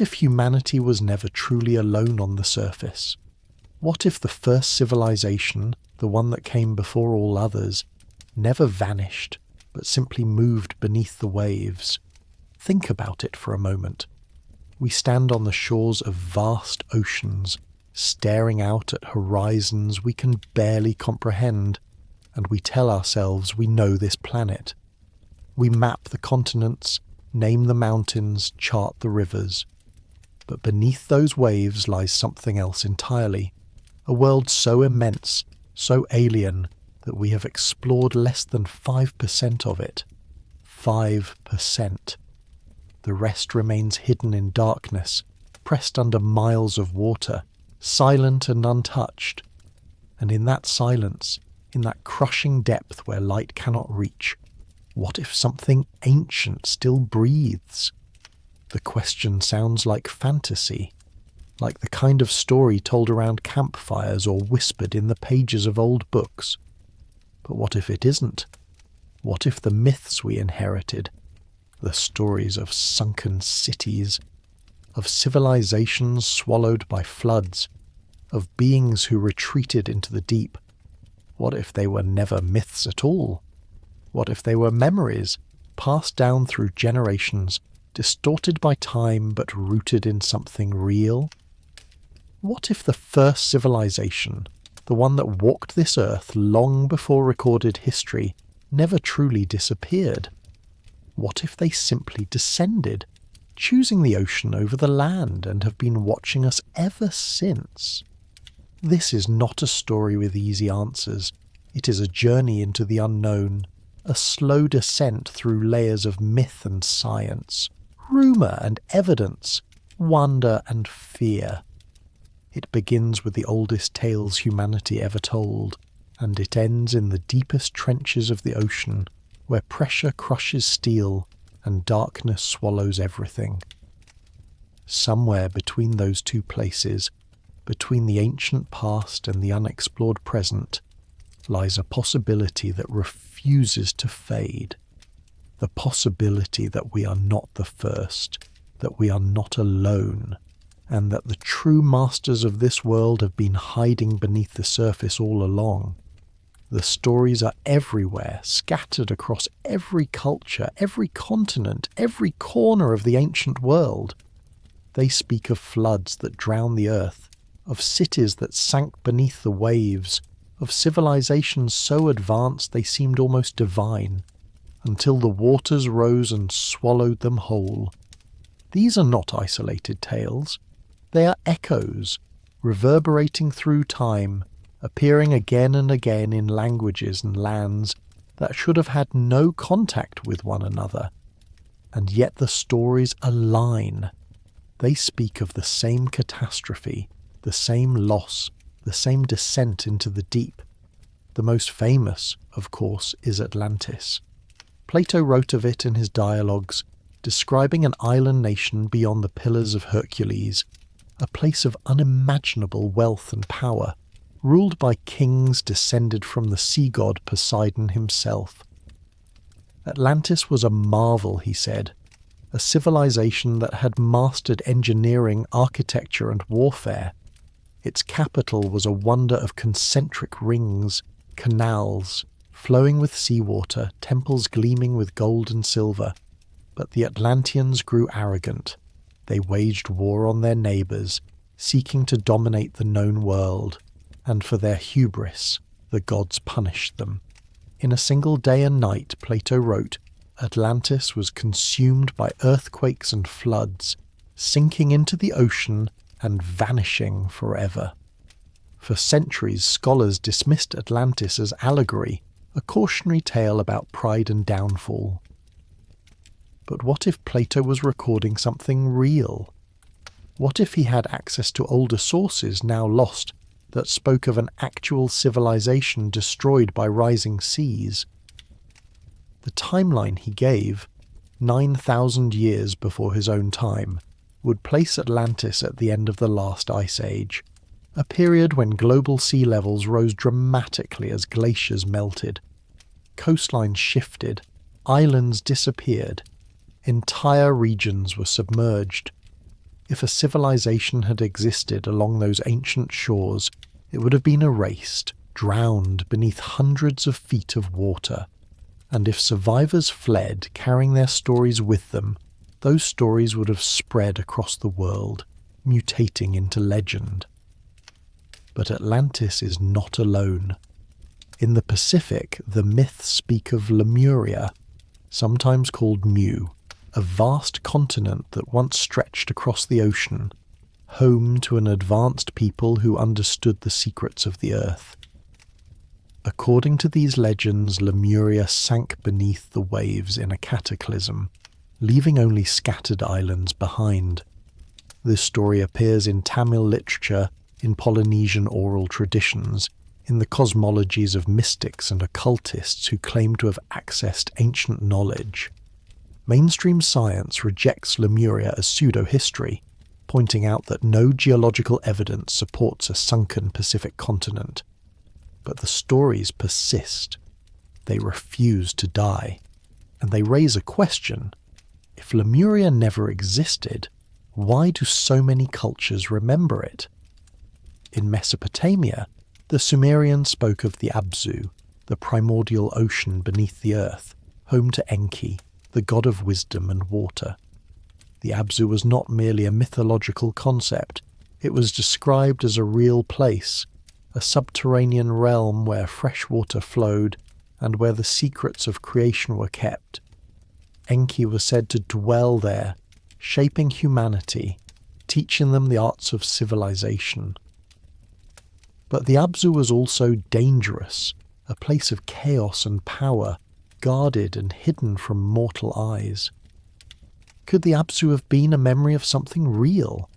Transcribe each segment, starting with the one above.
What if humanity was never truly alone on the surface? What if the first civilization, the one that came before all others, never vanished, but simply moved beneath the waves? Think about it for a moment. We stand on the shores of vast oceans, staring out at horizons we can barely comprehend, and we tell ourselves we know this planet. We map the continents, name the mountains, chart the rivers. But beneath those waves lies something else entirely, a world so immense, so alien, that we have explored less than 5% of it. 5%. The rest remains hidden in darkness, pressed under miles of water, silent and untouched. And in that silence, in that crushing depth where light cannot reach, what if something ancient still breathes? The question sounds like fantasy, like the kind of story told around campfires or whispered in the pages of old books. But what if it isn't? What if the myths we inherited, the stories of sunken cities, of civilizations swallowed by floods, of beings who retreated into the deep, what if they were never myths at all? What if they were memories, passed down through generations, distorted by time but rooted in something real? What if the first civilization, the one that walked this earth long before recorded history, never truly disappeared? What if they simply descended, choosing the ocean over the land, and have been watching us ever since? This is not a story with easy answers. It is a journey into the unknown, a slow descent through layers of myth and science, rumour and evidence, wonder and fear. It begins with the oldest tales humanity ever told, and it ends in the deepest trenches of the ocean, where pressure crushes steel and darkness swallows everything. Somewhere between those two places, between the ancient past and the unexplored present, lies a possibility that refuses to fade. The possibility that we are not the first, that we are not alone, and that the true masters of this world have been hiding beneath the surface all along. The stories are everywhere, scattered across every culture, every continent, every corner of the ancient world. They speak of floods that drown the earth, of cities that sank beneath the waves, of civilizations so advanced they seemed almost divine, until the waters rose and swallowed them whole. These are not isolated tales. They are echoes, reverberating through time, appearing again and again in languages and lands that should have had no contact with one another. And yet the stories align. They speak of the same catastrophe, the same loss, the same descent into the deep. The most famous, of course, is Atlantis. Plato wrote of it in his dialogues, describing an island nation beyond the Pillars of Hercules, a place of unimaginable wealth and power, ruled by kings descended from the sea god Poseidon himself. Atlantis was a marvel, he said, a civilization that had mastered engineering, architecture and warfare. Its capital was a wonder of concentric rings, canals, flowing with seawater, temples gleaming with gold and silver. But the Atlanteans grew arrogant. They waged war on their neighbours, seeking to dominate the known world, and for their hubris, the gods punished them. In a single day and night, Plato wrote, Atlantis was consumed by earthquakes and floods, sinking into the ocean and vanishing forever. For centuries, scholars dismissed Atlantis as allegory, a cautionary tale about pride and downfall. But what if Plato was recording something real? What if he had access to older sources now lost that spoke of an actual civilization destroyed by rising seas? The timeline he gave, 9,000 years before his own time, would place Atlantis at the end of the last ice age, a period when global sea levels rose dramatically as glaciers melted. Coastlines shifted, islands disappeared, entire regions were submerged. If a civilization had existed along those ancient shores, it would have been erased, drowned beneath hundreds of feet of water. And if survivors fled, carrying their stories with them, those stories would have spread across the world, mutating into legend. But Atlantis is not alone. In the Pacific, the myths speak of Lemuria, sometimes called Mu, a vast continent that once stretched across the ocean, home to an advanced people who understood the secrets of the earth. According to these legends, Lemuria sank beneath the waves in a cataclysm, leaving only scattered islands behind. This story appears in Tamil literature, in Polynesian oral traditions, in the cosmologies of mystics and occultists who claim to have accessed ancient knowledge. Mainstream science rejects Lemuria as pseudo-history, pointing out that no geological evidence supports a sunken Pacific continent. But the stories persist. They refuse to die. And they raise a question. If Lemuria never existed, why do so many cultures remember it? In Mesopotamia, the Sumerians spoke of the Abzu, the primordial ocean beneath the earth, home to Enki, the god of wisdom and water. The Abzu was not merely a mythological concept. It was described as a real place, a subterranean realm where fresh water flowed and where the secrets of creation were kept. Enki was said to dwell there, shaping humanity, teaching them the arts of civilization. But the Abzu was also dangerous, a place of chaos and power, guarded and hidden from mortal eyes. Could the Abzu have been a memory of something real?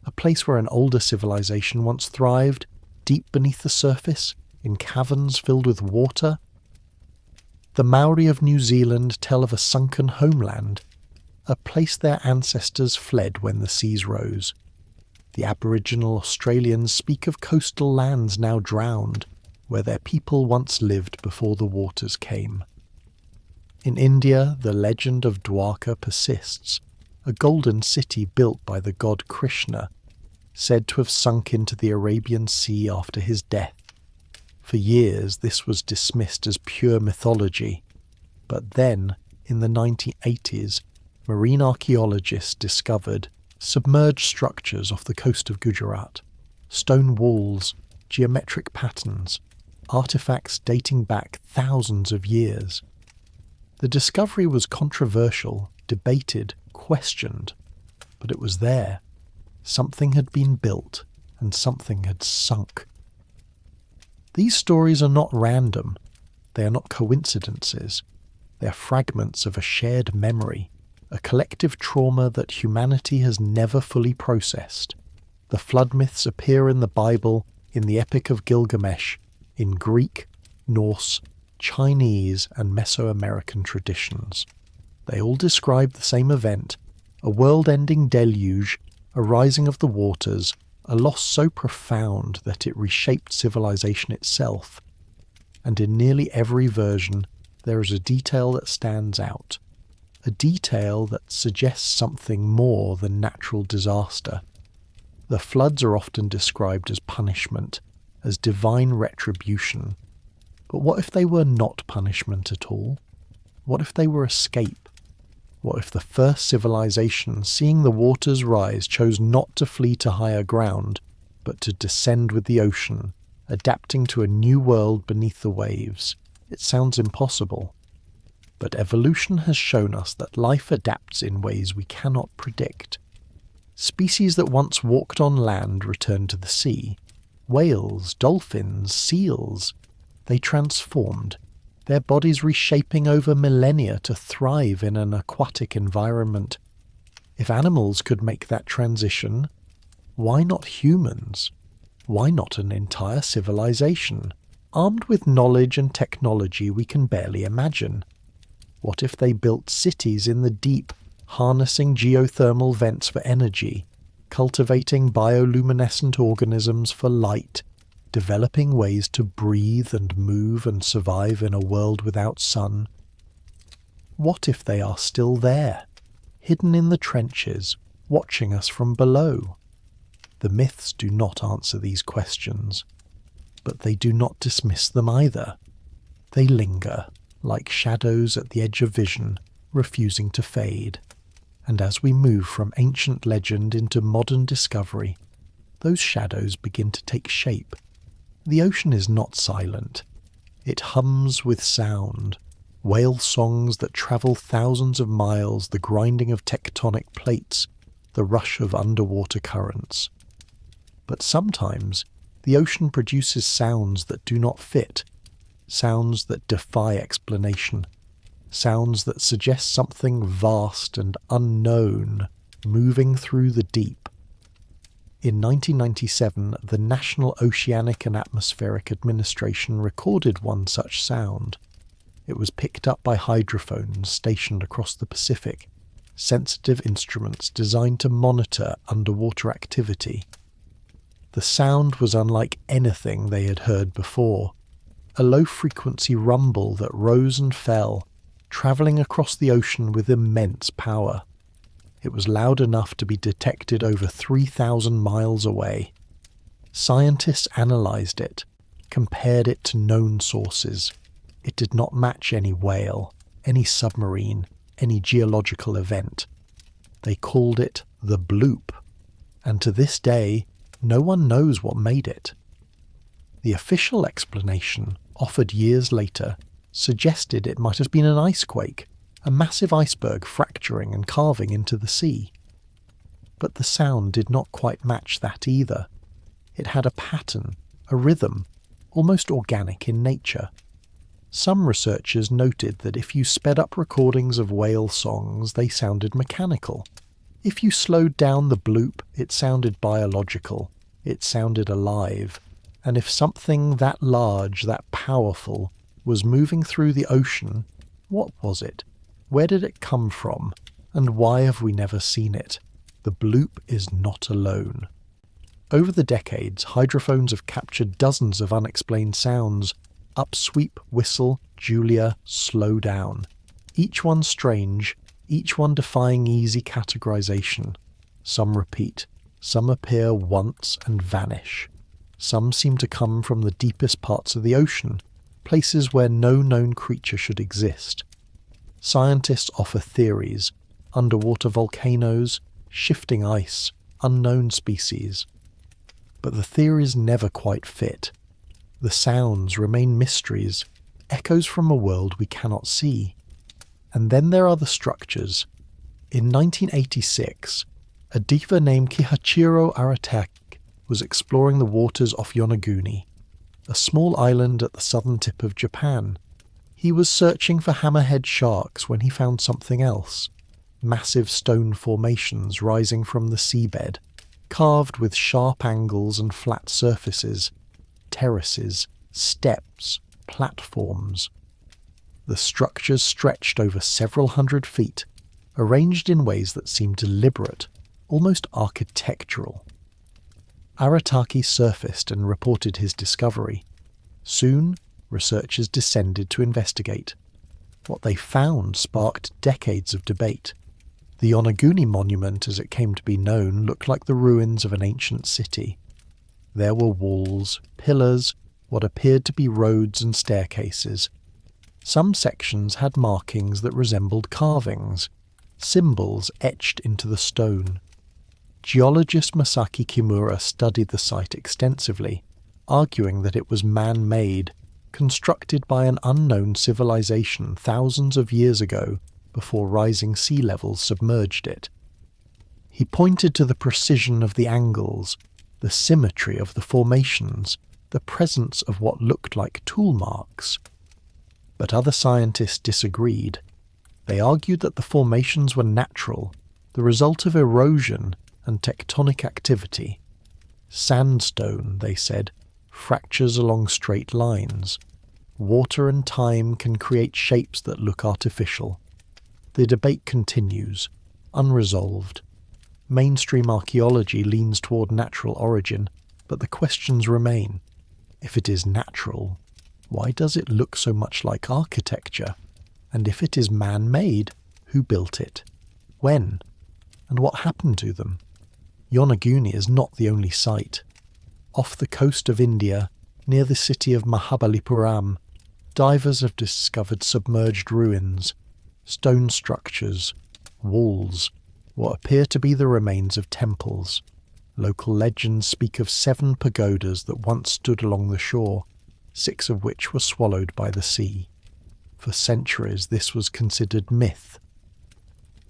A place where an older civilization once thrived, deep beneath the surface, in caverns filled with water? The Maori of New Zealand tell of a sunken homeland, a place their ancestors fled when the seas rose. The Aboriginal Australians speak of coastal lands now drowned, where their people once lived before the waters came. In India, the legend of Dwarka persists, a golden city built by the god Krishna, said to have sunk into the Arabian Sea after his death. For years this was dismissed as pure mythology, but then, in the 1980s, marine archaeologists discovered submerged structures off the coast of Gujarat, stone walls, geometric patterns, artifacts dating back thousands of years. The discovery was controversial, debated, questioned, but it was there. Something had been built, and something had sunk. These stories are not random. They are not coincidences. They are fragments of a shared memory, a collective trauma that humanity has never fully processed. The flood myths appear in the Bible, in the Epic of Gilgamesh, in Greek, Norse, Chinese and Mesoamerican traditions. They all describe the same event, a world-ending deluge, a rising of the waters, a loss so profound that it reshaped civilization itself. And in nearly every version, there is a detail that stands out, a detail that suggests something more than natural disaster. The floods are often described as punishment, as divine retribution. But what if they were not punishment at all? What if they were escape? What if the first civilization, seeing the waters rise, chose not to flee to higher ground, but to descend with the ocean, adapting to a new world beneath the waves? It sounds impossible. But evolution has shown us that life adapts in ways we cannot predict. Species that once walked on land return to the sea. Whales, dolphins, seals. They transformed, their bodies reshaping over millennia to thrive in an aquatic environment. If animals could make that transition, why not humans? Why not an entire civilization, armed with knowledge and technology we can barely imagine? What if they built cities in the deep, harnessing geothermal vents for energy, cultivating bioluminescent organisms for light, developing ways to breathe and move and survive in a world without sun? What if they are still there, hidden in the trenches, watching us from below? The myths do not answer these questions, but they do not dismiss them either. They linger, like shadows at the edge of vision, refusing to fade. And as we move from ancient legend into modern discovery, those shadows begin to take shape. The ocean is not silent. It hums with sound, whale songs that travel thousands of miles, the grinding of tectonic plates, the rush of underwater currents. But sometimes the ocean produces sounds that do not fit, sounds that defy explanation, sounds that suggest something vast and unknown moving through the deep. In 1997, the National Oceanic and Atmospheric Administration recorded one such sound. It was picked up by hydrophones stationed across the Pacific, sensitive instruments designed to monitor underwater activity. The sound was unlike anything they had heard before, a low-frequency rumble that rose and fell, travelling across the ocean with immense power. It was loud enough to be detected over 3,000 miles away. Scientists analysed it, compared it to known sources. It did not match any whale, any submarine, any geological event. They called it the bloop, and to this day, no one knows what made it. The official explanation, offered years later, suggested it might have been an ice quake, a massive iceberg fracturing and carving into the sea. But the sound did not quite match that either. It had a pattern, a rhythm, almost organic in nature. Some researchers noted that if you sped up recordings of whale songs, they sounded mechanical. If you slowed down the bloop, it sounded biological, it sounded alive. And if something that large, that powerful, was moving through the ocean, what was it? Where did it come from? And why have we never seen it? The bloop is not alone. Over the decades, hydrophones have captured dozens of unexplained sounds: upsweep, whistle, Julia, slow down. Each one strange, each one defying easy categorization. Some repeat, some appear once and vanish. Some seem to come from the deepest parts of the ocean, places where no known creature should exist. Scientists offer theories: underwater volcanoes, shifting ice, unknown species. But the theories never quite fit. The sounds remain mysteries, echoes from a world we cannot see. And then there are the structures. In 1986, a diva named Kihachiro Aratake was exploring the waters off Yonaguni, a small island at the southern tip of Japan. He was searching for hammerhead sharks when he found something else: massive stone formations rising from the seabed, carved with sharp angles and flat surfaces, terraces, steps, platforms. The structures stretched over several hundred feet, arranged in ways that seemed deliberate, almost architectural. Aratake surfaced and reported his discovery. Soon, researchers descended to investigate. What they found sparked decades of debate. The Yonaguni monument, as it came to be known, looked like the ruins of an ancient city. There were walls, pillars, what appeared to be roads and staircases. Some sections had markings that resembled carvings, symbols etched into the stone. Geologist Masaki Kimura studied the site extensively, arguing that it was man-made, constructed by an unknown civilization thousands of years ago before rising sea levels submerged it. He pointed to the precision of the angles, the symmetry of the formations, the presence of what looked like tool marks. But other scientists disagreed. They argued that the formations were natural, the result of erosion and tectonic activity. Sandstone, they said, fractures along straight lines. Water and time can create shapes that look artificial. The debate continues, unresolved. Mainstream archaeology leans toward natural origin, but the questions remain. If it is natural, why does it look so much like architecture? And if it is man-made, who built it? When? And what happened to them? Yonaguni is not the only site. Off the coast of India, near the city of Mahabalipuram, divers have discovered submerged ruins, stone structures, walls, what appear to be the remains of temples. Local legends speak of 7 pagodas that once stood along the shore, 6 of which were swallowed by the sea. For centuries this was considered myth.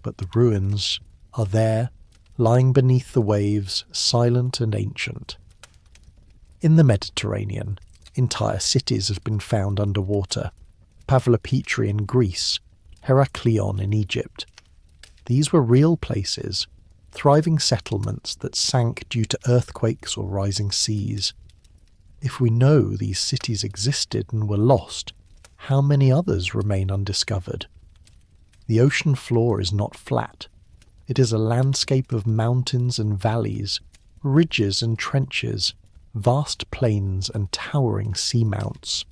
But the ruins are there, lying beneath the waves, silent and ancient. In the Mediterranean, entire cities have been found underwater. Pavlopetri in Greece, Heraklion in Egypt. These were real places, thriving settlements that sank due to earthquakes or rising seas. If we know these cities existed and were lost, how many others remain undiscovered? The ocean floor is not flat. It is a landscape of mountains and valleys, ridges and trenches, vast plains and towering seamounts.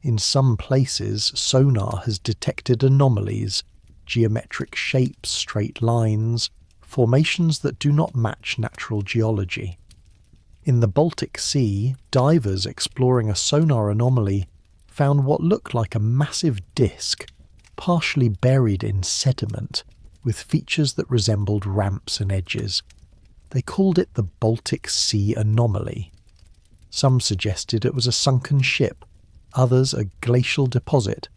In some places, sonar has detected anomalies, geometric shapes, straight lines, formations that do not match natural geology. In the Baltic Sea, divers exploring a sonar anomaly found what looked like a massive disk, partially buried in sediment, with features that resembled ramps and edges. They called it the Baltic Sea Anomaly. Some suggested it was a sunken ship, others a glacial deposit.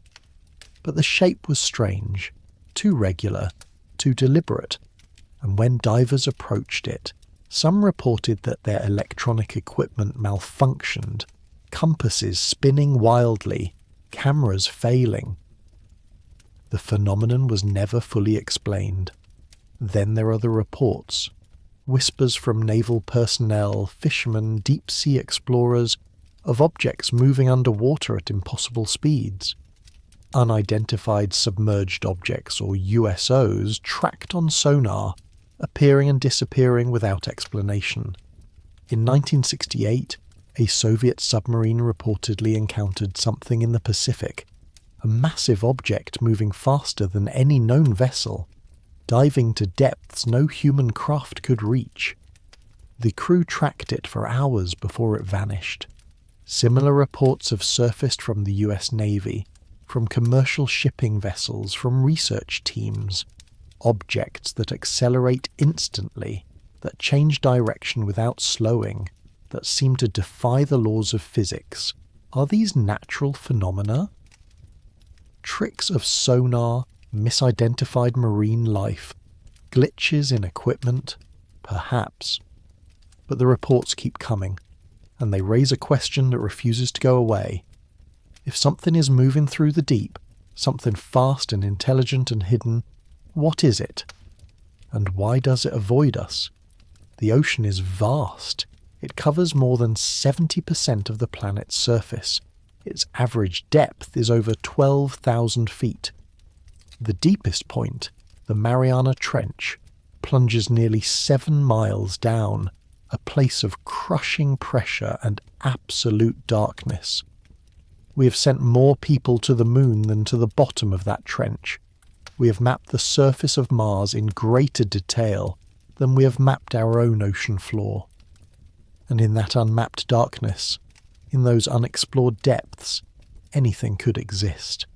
But the shape was strange, too regular, too deliberate, and when divers approached it, some reported that their electronic equipment malfunctioned, compasses spinning wildly, cameras failing. The phenomenon was never fully explained. Then there are the reports, whispers from naval personnel, fishermen, deep-sea explorers, of objects moving underwater at impossible speeds. Unidentified submerged objects, or USOs, tracked on sonar, appearing and disappearing without explanation. In 1968, a Soviet submarine reportedly encountered something in the Pacific, a massive object moving faster than any known vessel, diving to depths no human craft could reach. The crew tracked it for hours before it vanished. Similar reports have surfaced from the US Navy, from commercial shipping vessels, from research teams. Objects that accelerate instantly, that change direction without slowing, that seem to defy the laws of physics. Are these natural phenomena? Tricks of sonar, misidentified marine life, glitches in equipment? Perhaps. But the reports keep coming, and they raise a question that refuses to go away. If something is moving through the deep, something fast and intelligent and hidden, what is it? And why does it avoid us? The ocean is vast. It covers more than 70% of the planet's surface. Its average depth is over 12,000 feet. The deepest point, the Mariana Trench, plunges nearly 7 miles down, a place of crushing pressure and absolute darkness. We have sent more people to the moon than to the bottom of that trench. We have mapped the surface of Mars in greater detail than we have mapped our own ocean floor. And in that unmapped darkness, in those unexplored depths, anything could exist.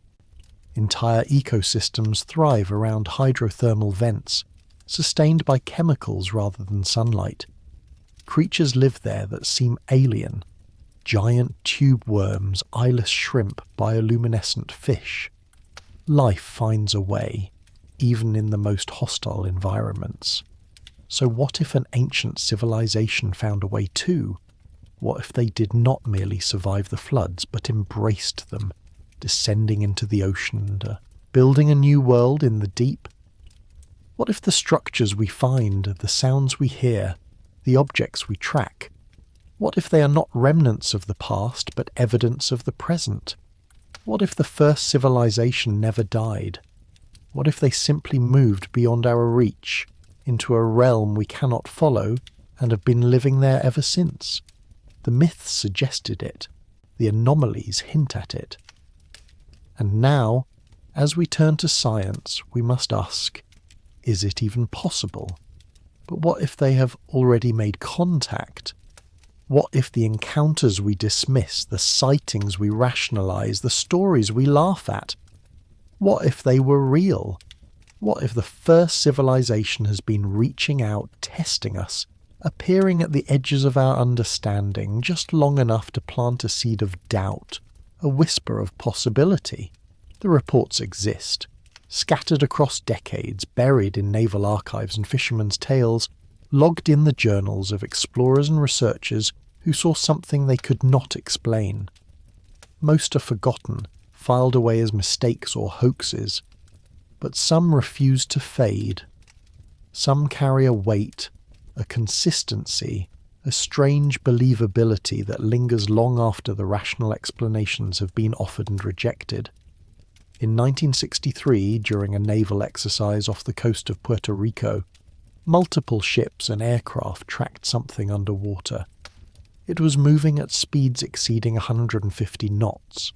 Entire ecosystems thrive around hydrothermal vents, sustained by chemicals rather than sunlight. Creatures live there that seem alien. Giant tube worms, eyeless shrimp, bioluminescent fish. Life finds a way, even in the most hostile environments. So what if an ancient civilization found a way too? What if they did not merely survive the floods, but embraced them, descending into the ocean and building a new world in the deep? What if the structures we find, the sounds we hear, the objects we track, what if they are not remnants of the past, but evidence of the present? What if the first civilization never died? What if they simply moved beyond our reach, into a realm we cannot follow, and have been living there ever since? The myths suggested it. The anomalies hint at it. And now, as we turn to science, we must ask, is it even possible? But what if they have already made contact? What if the encounters we dismiss, the sightings we rationalize, the stories we laugh at? What if they were real? What if the first civilization has been reaching out, testing us, appearing at the edges of our understanding just long enough to plant a seed of doubt, a whisper of possibility? The reports exist, scattered across decades, buried in naval archives and fishermen's tales, logged in the journals of explorers and researchers who saw something they could not explain. Most are forgotten, filed away as mistakes or hoaxes, but some refuse to fade. Some carry a weight, a consistency, a strange believability that lingers long after the rational explanations have been offered and rejected. In 1963, during a naval exercise off the coast of Puerto Rico, multiple ships and aircraft tracked something underwater. It was moving at speeds exceeding 150 knots,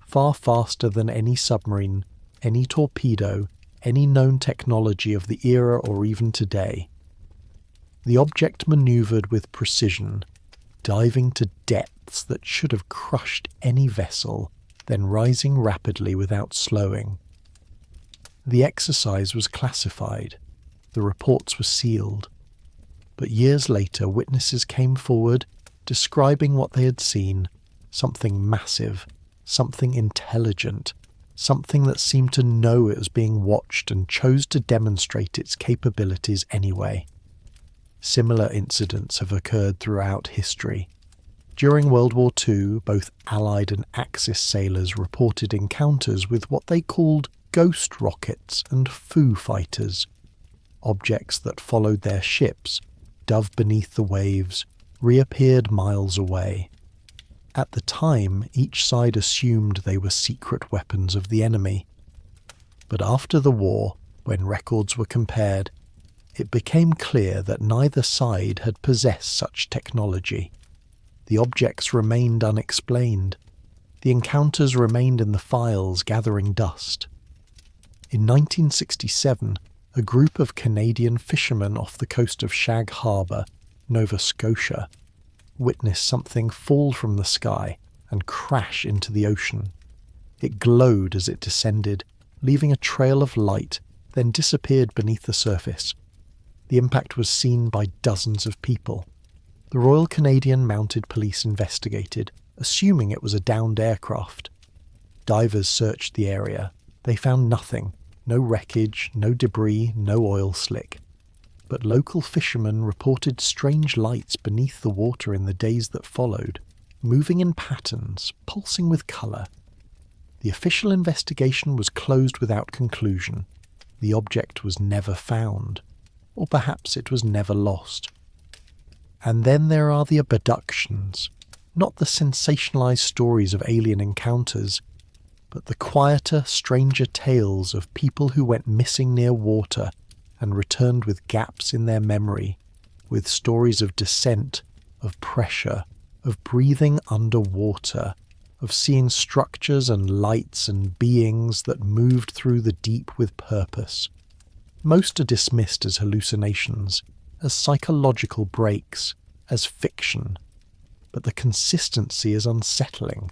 far faster than any submarine, any torpedo, any known technology of the era or even today. The object maneuvered with precision, diving to depths that should have crushed any vessel, then rising rapidly without slowing. The exercise was classified. The reports were sealed. But years later, witnesses came forward describing what they had seen, something massive, something intelligent, something that seemed to know it was being watched and chose to demonstrate its capabilities anyway. Similar incidents have occurred throughout history. During World War II, both Allied and Axis sailors reported encounters with what they called ghost rockets and foo fighters, objects that followed their ships, dove beneath the waves, reappeared miles away. At the time, each side assumed they were secret weapons of the enemy. But after the war, when records were compared, it became clear that neither side had possessed such technology. The objects remained unexplained. The encounters remained in the files, gathering dust. In 1967, a group of Canadian fishermen off the coast of Shag Harbour, Nova Scotia, witnessed something fall from the sky and crash into the ocean. It glowed as it descended, leaving a trail of light, then disappeared beneath the surface. The impact was seen by dozens of people. The Royal Canadian Mounted Police investigated, assuming it was a downed aircraft. Divers searched the area. They found nothing. No wreckage, no debris, no oil slick. But local fishermen reported strange lights beneath the water in the days that followed, moving in patterns, pulsing with colour. The official investigation was closed without conclusion. The object was never found. Or perhaps it was never lost. And then there are the abductions, not the sensationalized stories of alien encounters, but the quieter, stranger tales of people who went missing near water and returned with gaps in their memory, with stories of descent, of pressure, of breathing underwater, of seeing structures and lights and beings that moved through the deep with purpose. Most are dismissed as hallucinations, as psychological breaks, as fiction, but the consistency is unsettling.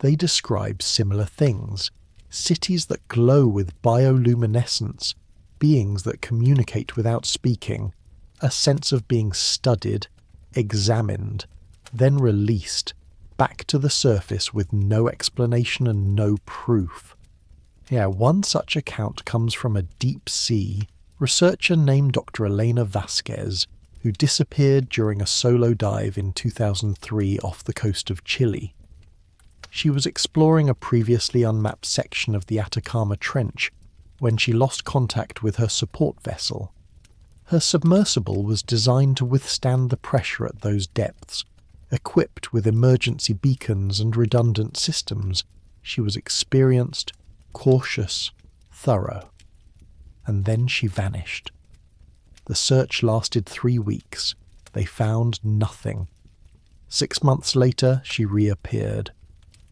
They describe similar things, cities that glow with bioluminescence, beings that communicate without speaking, a sense of being studied, examined, then released, back to the surface with no explanation and no proof. Yeah, one such account comes from a deep sea researcher named Dr. Elena Vasquez, who disappeared during a solo dive in 2003 off the coast of Chile. She was exploring a previously unmapped section of the Atacama Trench when she lost contact with her support vessel. Her submersible was designed to withstand the pressure at those depths. Equipped with emergency beacons and redundant systems, she was experienced, cautious, thorough. And then she vanished. The search lasted 3 weeks. They found nothing. 6 months later, she reappeared.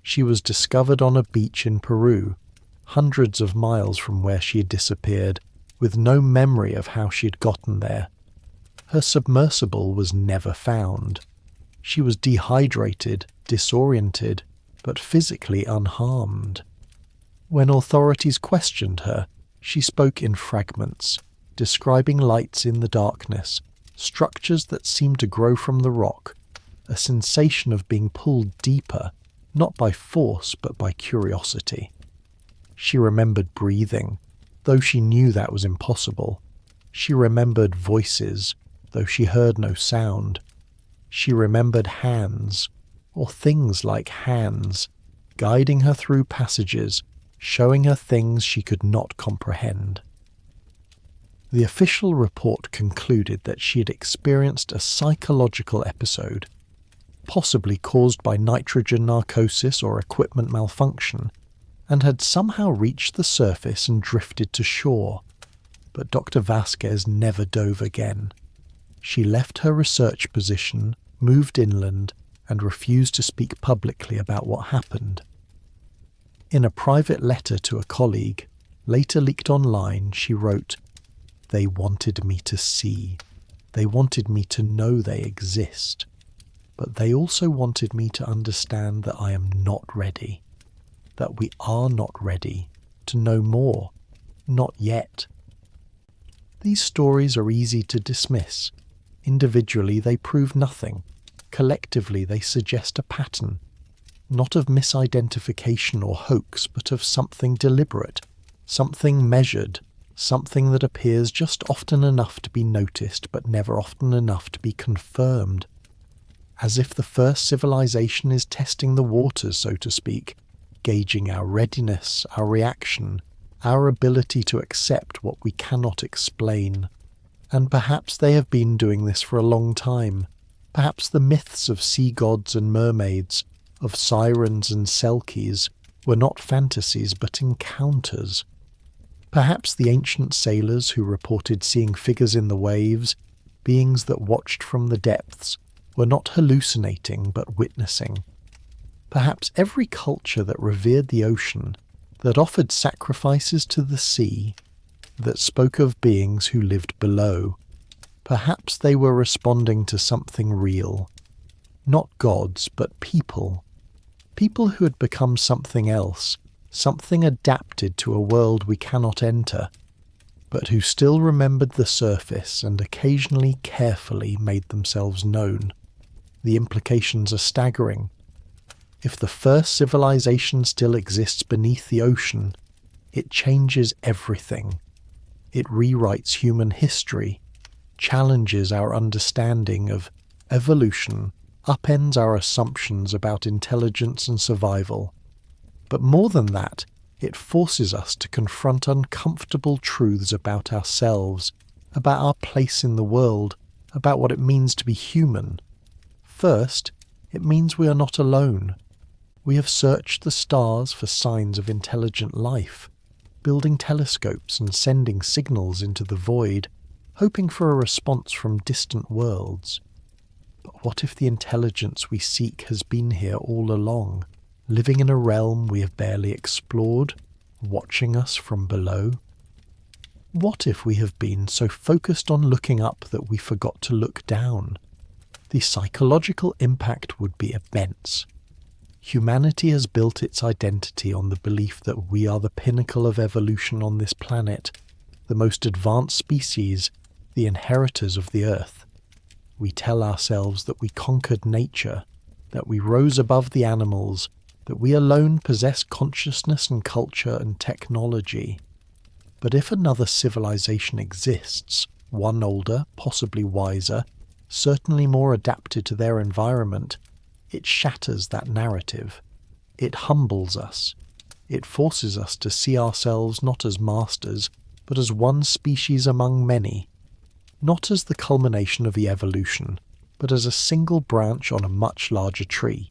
She was discovered on a beach in Peru, hundreds of miles from where she had disappeared, with no memory of how she had gotten there. Her submersible was never found. She was dehydrated, disoriented, but physically unharmed. When authorities questioned her, she spoke in fragments, describing lights in the darkness, structures that seemed to grow from the rock, a sensation of being pulled deeper, not by force but by curiosity. She remembered breathing, though she knew that was impossible. She remembered voices, though she heard no sound. She remembered hands, or things like hands, guiding her through passages, showing her things she could not comprehend. The official report concluded that she had experienced a psychological episode, possibly caused by nitrogen narcosis or equipment malfunction, and had somehow reached the surface and drifted to shore. But Dr. Vasquez never dove again. She left her research position, moved inland, and refused to speak publicly about what happened. In a private letter to a colleague, later leaked online, she wrote, "They wanted me to see. They wanted me to know they exist. But they also wanted me to understand that I am not ready. That we are not ready to know more. Not yet." These stories are easy to dismiss. Individually they prove nothing. Collectively they suggest a pattern, not of misidentification or hoax, but of something deliberate, something measured, something that appears just often enough to be noticed but never often enough to be confirmed. As if the first civilization is testing the waters, so to speak, gauging our readiness, our reaction, our ability to accept what we cannot explain. And perhaps they have been doing this for a long time. Perhaps the myths of sea gods and mermaids, of sirens and selkies, were not fantasies but encounters. Perhaps the ancient sailors who reported seeing figures in the waves, beings that watched from the depths, were not hallucinating but witnessing. Perhaps every culture that revered the ocean, that offered sacrifices to the sea, that spoke of beings who lived below, perhaps they were responding to something real. Not gods, but people. People who had become something else, something adapted to a world we cannot enter, but who still remembered the surface and occasionally carefully made themselves known. The implications are staggering. If the first civilization still exists beneath the ocean, it changes everything. It rewrites human history, challenges our understanding of evolution, upends our assumptions about intelligence and survival. But more than that, it forces us to confront uncomfortable truths about ourselves, about our place in the world, about what it means to be human. First, it means we are not alone. We have searched the stars for signs of intelligent life, building telescopes and sending signals into the void, hoping for a response from distant worlds. But what if the intelligence we seek has been here all along, living in a realm we have barely explored, watching us from below? What if we have been so focused on looking up that we forgot to look down? The psychological impact would be immense. Humanity has built its identity on the belief that we are the pinnacle of evolution on this planet, the most advanced species, the inheritors of the earth. We tell ourselves that we conquered nature, that we rose above the animals, that we alone possess consciousness and culture and technology. But if another civilization exists, one older, possibly wiser, certainly more adapted to their environment, it shatters that narrative. It humbles us. It forces us to see ourselves not as masters, but as one species among many. Not as the culmination of the evolution, but as a single branch on a much larger tree.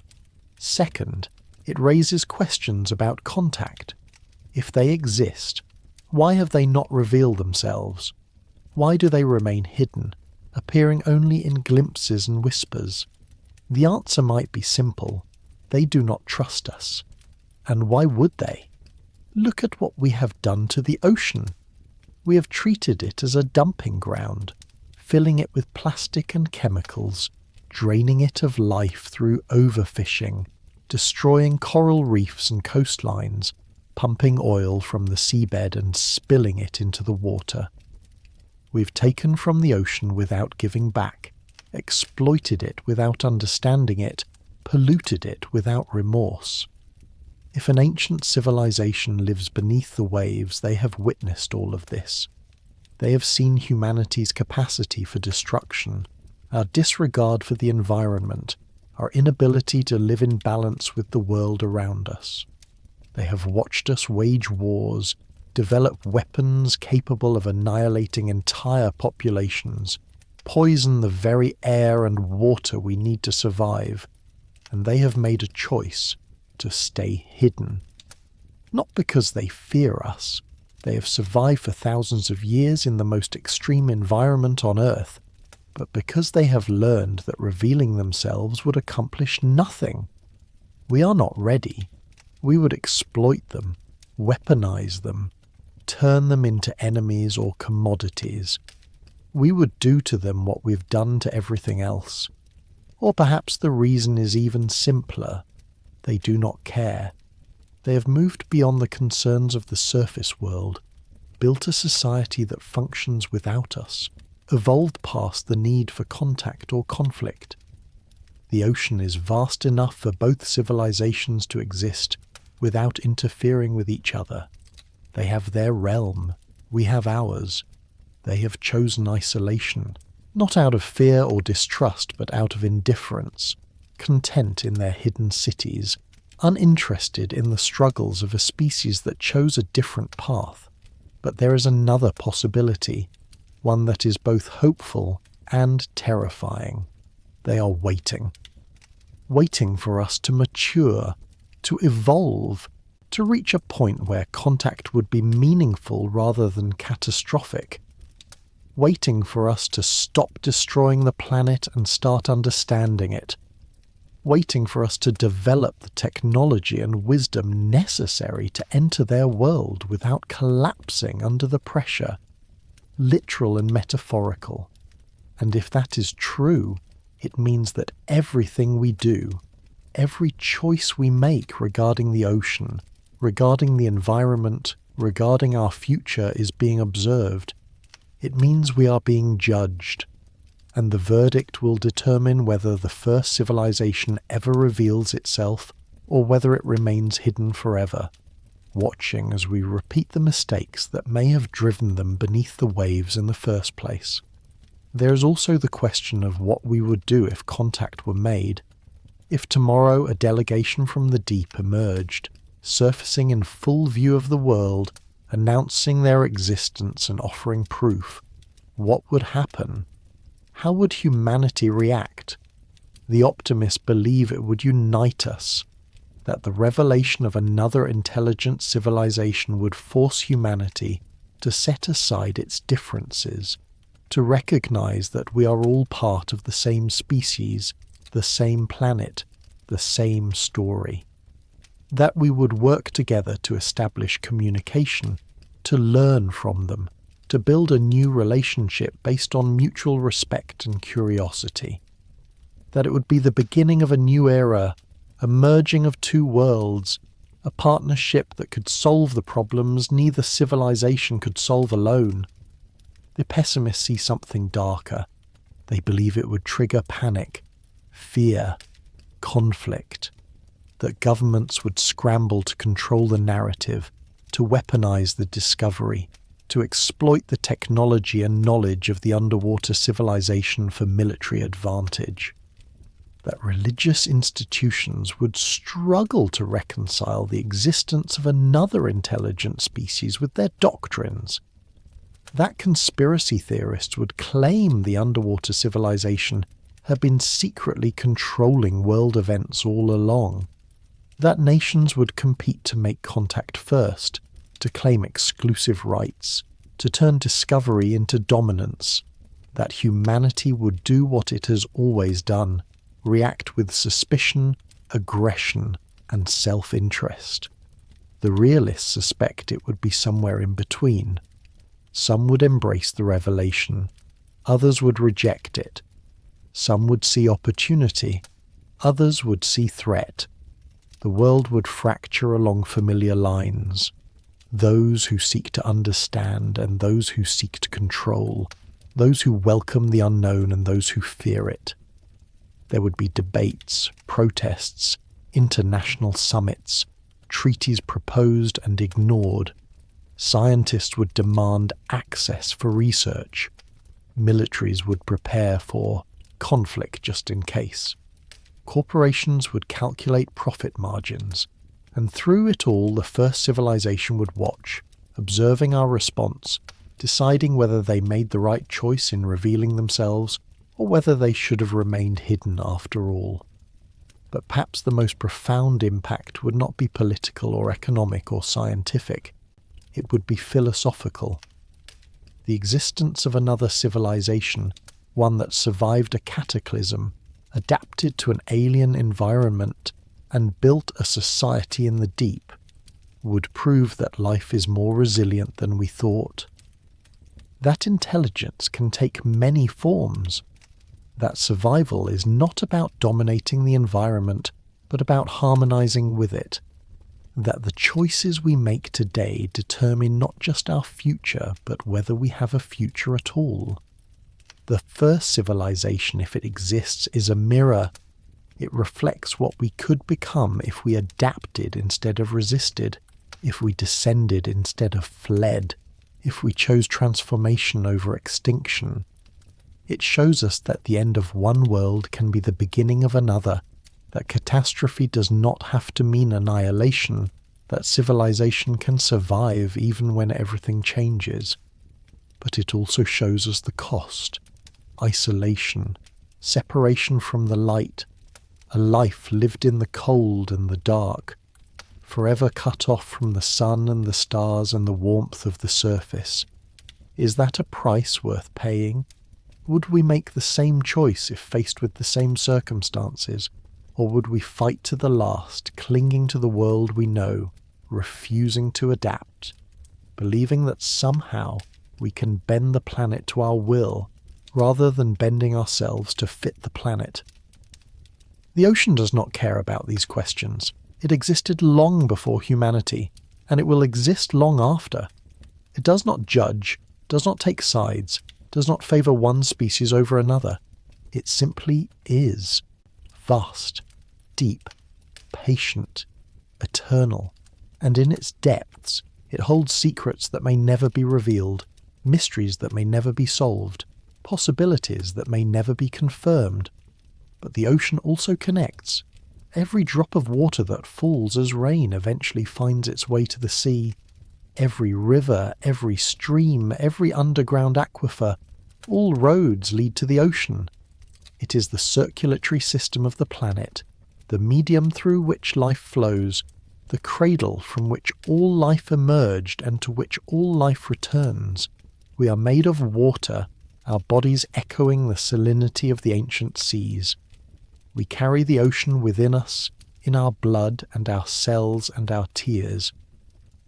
Second, it raises questions about contact. If they exist, why have they not revealed themselves? Why do they remain hidden, appearing only in glimpses and whispers? The answer might be simple. They do not trust us. And why would they? Look at what we have done to the ocean. We have treated it as a dumping ground, filling it with plastic and chemicals, draining it of life through overfishing, destroying coral reefs and coastlines, pumping oil from the seabed and spilling it into the water. We've taken from the ocean without giving back, exploited it without understanding it, polluted it without remorse. If an ancient civilization lives beneath the waves, they have witnessed all of this. They have seen humanity's capacity for destruction, our disregard for the environment, our inability to live in balance with the world around us. They have watched us wage wars, develop weapons capable of annihilating entire populations, poison the very air and water we need to survive, and they have made a choice to stay hidden. Not because they fear us. They have survived for thousands of years in the most extreme environment on Earth, but because they have learned that revealing themselves would accomplish nothing. We are not ready. We would exploit them, weaponize them, turn them into enemies or commodities. We would do to them what we've done to everything else. Or perhaps the reason is even simpler. They do not care. They have moved beyond the concerns of the surface world, built a society that functions without us, evolved past the need for contact or conflict. The ocean is vast enough for both civilizations to exist without interfering with each other. They have their realm, we have ours. They have chosen isolation, not out of fear or distrust, but out of indifference, content in their hidden cities, uninterested in the struggles of a species that chose a different path. But there is another possibility, one that is both hopeful and terrifying. They are waiting for us to mature, to evolve, to reach a point where contact would be meaningful rather than catastrophic, waiting for us to stop destroying the planet and start understanding it, waiting for us to develop the technology and wisdom necessary to enter their world without collapsing under the pressure, literal and metaphorical. And if that is true, it means that everything we do, every choice we make regarding the ocean, regarding the environment, regarding our future is being observed. It means we are being judged, and the verdict will determine whether the first civilization ever reveals itself or whether it remains hidden forever, watching as we repeat the mistakes that may have driven them beneath the waves in the first place. There is also the question of what we would do if contact were made. If tomorrow a delegation from the deep emerged, surfacing in full view of the world, announcing their existence and offering proof, what would happen? How would humanity react? The optimists believe it would unite us, that the revelation of another intelligent civilization would force humanity to set aside its differences, to recognize that we are all part of the same species, the same planet, the same story. That we would work together to establish communication, to learn from them, to build a new relationship based on mutual respect and curiosity. That it would be the beginning of a new era, a merging of two worlds, a partnership that could solve the problems neither civilization could solve alone. The pessimists see something darker. They believe it would trigger panic, fear, conflict, that governments would scramble to control the narrative, to weaponize the discovery, to exploit the technology and knowledge of the underwater civilization for military advantage. That religious institutions would struggle to reconcile the existence of another intelligent species with their doctrines. That conspiracy theorists would claim the underwater civilization had been secretly controlling world events all along. That nations would compete to make contact first, to claim exclusive rights, to turn discovery into dominance. That humanity would do what it has always done, react with suspicion, aggression, and self-interest. The realists suspect it would be somewhere in between. Some would embrace the revelation. Others would reject it. Some would see opportunity. Others would see threat. The world would fracture along familiar lines. Those who seek to understand and those who seek to control. Those who welcome the unknown and those who fear it. There would be debates, protests, international summits, treaties proposed and ignored. Scientists would demand access for research. Militaries would prepare for conflict just in case. Corporations would calculate profit margins, and through it all the first civilization would watch, observing our response, deciding whether they made the right choice in revealing themselves or whether they should have remained hidden after all. But perhaps the most profound impact would not be political or economic or scientific. It would be philosophical. The existence of another civilization, one that survived a cataclysm, adapted to an alien environment, and built a society in the deep, would prove that life is more resilient than we thought. That intelligence can take many forms. That survival is not about dominating the environment, but about harmonizing with it. That the choices we make today determine not just our future, but whether we have a future at all. The first civilization, if it exists, is a mirror. It reflects what we could become if we adapted instead of resisted, if we descended instead of fled, if we chose transformation over extinction. It shows us that the end of one world can be the beginning of another, that catastrophe does not have to mean annihilation, that civilization can survive even when everything changes. But it also shows us the cost: isolation, separation from the light, a life lived in the cold and the dark, forever cut off from the sun and the stars and the warmth of the surface. Is that a price worth paying? Would we make the same choice if faced with the same circumstances, or would we fight to the last, clinging to the world we know, refusing to adapt, believing that somehow we can bend the planet to our will, rather than bending ourselves to fit the planet? The ocean does not care about these questions. It existed long before humanity, and it will exist long after. It does not judge, does not take sides, does not favour one species over another. It simply is. Vast, deep, patient, eternal, and in its depths it holds secrets that may never be revealed, mysteries that may never be solved, possibilities that may never be confirmed. But the ocean also connects. Every drop of water that falls as rain eventually finds its way to the sea. Every river, every stream, every underground aquifer, all roads lead to the ocean. It is the circulatory system of the planet, the medium through which life flows, the cradle from which all life emerged and to which all life returns. We are made of water, our bodies echoing the salinity of the ancient seas. We carry the ocean within us, in our blood and our cells and our tears.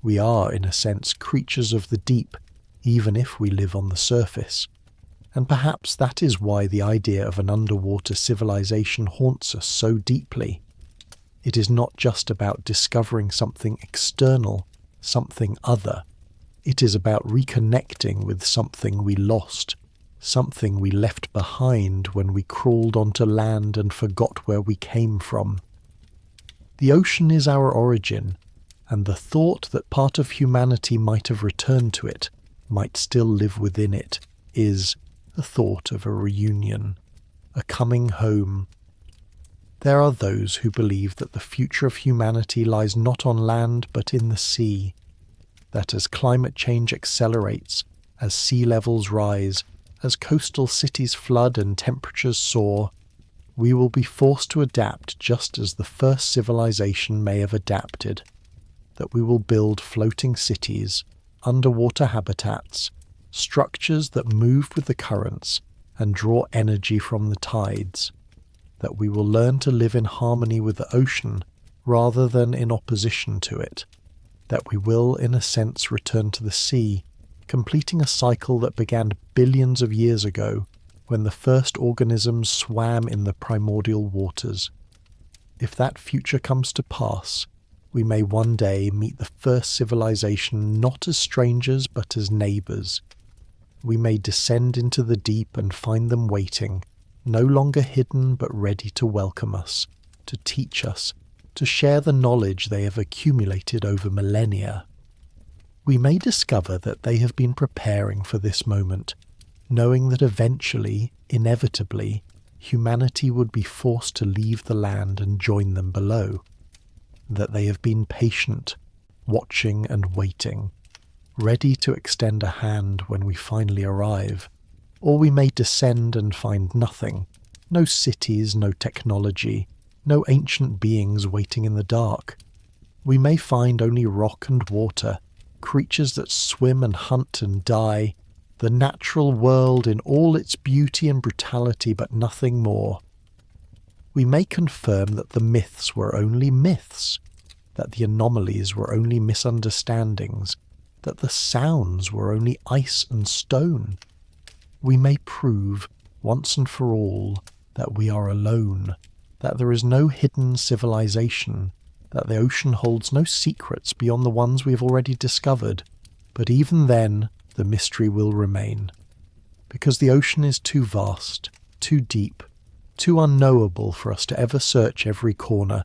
We are, in a sense, creatures of the deep, even if we live on the surface. And perhaps that is why the idea of an underwater civilization haunts us so deeply. It is not just about discovering something external, something other. It is about reconnecting with something we lost, something we left behind when we crawled onto land and forgot where we came from. The ocean is our origin, and the thought that part of humanity might have returned to it, might still live within it, is the thought of a reunion, a coming home. There are those who believe that the future of humanity lies not on land but in the sea, that as climate change accelerates, as sea levels rise, as coastal cities flood and temperatures soar, we will be forced to adapt just as the first civilization may have adapted, that we will build floating cities, underwater habitats, structures that move with the currents and draw energy from the tides, that we will learn to live in harmony with the ocean rather than in opposition to it, that we will, in a sense, return to the sea, completing a cycle that began billions of years ago when the first organisms swam in the primordial waters. If that future comes to pass, we may one day meet the first civilization not as strangers but as neighbours. We may descend into the deep and find them waiting, no longer hidden but ready to welcome us, to teach us, to share the knowledge they have accumulated over millennia. We may discover that they have been preparing for this moment, knowing that eventually, inevitably, humanity would be forced to leave the land and join them below. That they have been patient, watching and waiting, ready to extend a hand when we finally arrive. Or we may descend and find nothing, no cities, no technology, no ancient beings waiting in the dark. We may find only rock and water, creatures that swim and hunt and die, the natural world in all its beauty and brutality, but nothing more. We may confirm that the myths were only myths, that the anomalies were only misunderstandings, that the sounds were only ice and stone. We may prove, once and for all, that we are alone, that there is no hidden civilization, that the ocean holds no secrets beyond the ones we have already discovered. But even then, the mystery will remain, because the ocean is too vast, too deep, too unknowable for us to ever search every corner,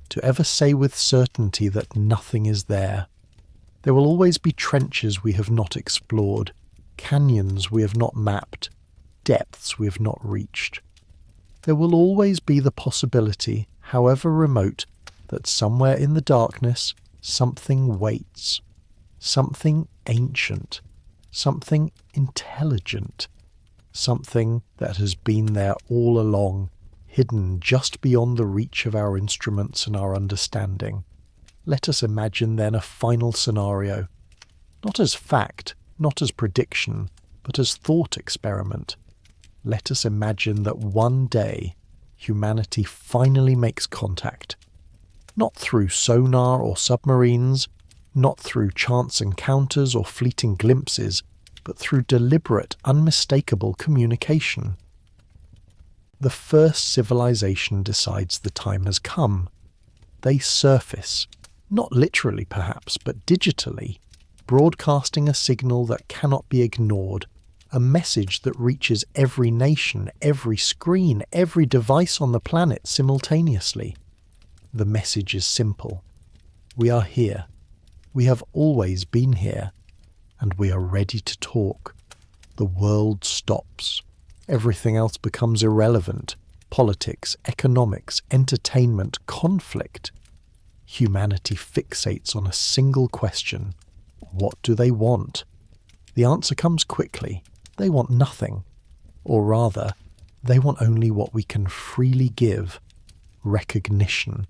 to ever say with certainty that nothing is there. There will always be trenches we have not explored, canyons we have not mapped, depths we have not reached. There will always be the possibility, however remote, that somewhere in the darkness something waits, something ancient, something intelligent, something that has been there all along, hidden just beyond the reach of our instruments and our understanding. Let us imagine then a final scenario, not as fact, not as prediction, but as thought experiment. Let us imagine that one day humanity finally makes contact, not through sonar or submarines, not through chance encounters or fleeting glimpses, but through deliberate, unmistakable communication. The first civilization decides the time has come. They surface, not literally perhaps, but digitally, broadcasting a signal that cannot be ignored, a message that reaches every nation, every screen, every device on the planet simultaneously. The message is simple. We are here. We have always been here. And we are ready to talk. The world stops. Everything else becomes irrelevant. Politics, economics, entertainment, conflict. Humanity fixates on a single question. What do they want? The answer comes quickly. They want nothing. Or rather, they want only what we can freely give: recognition.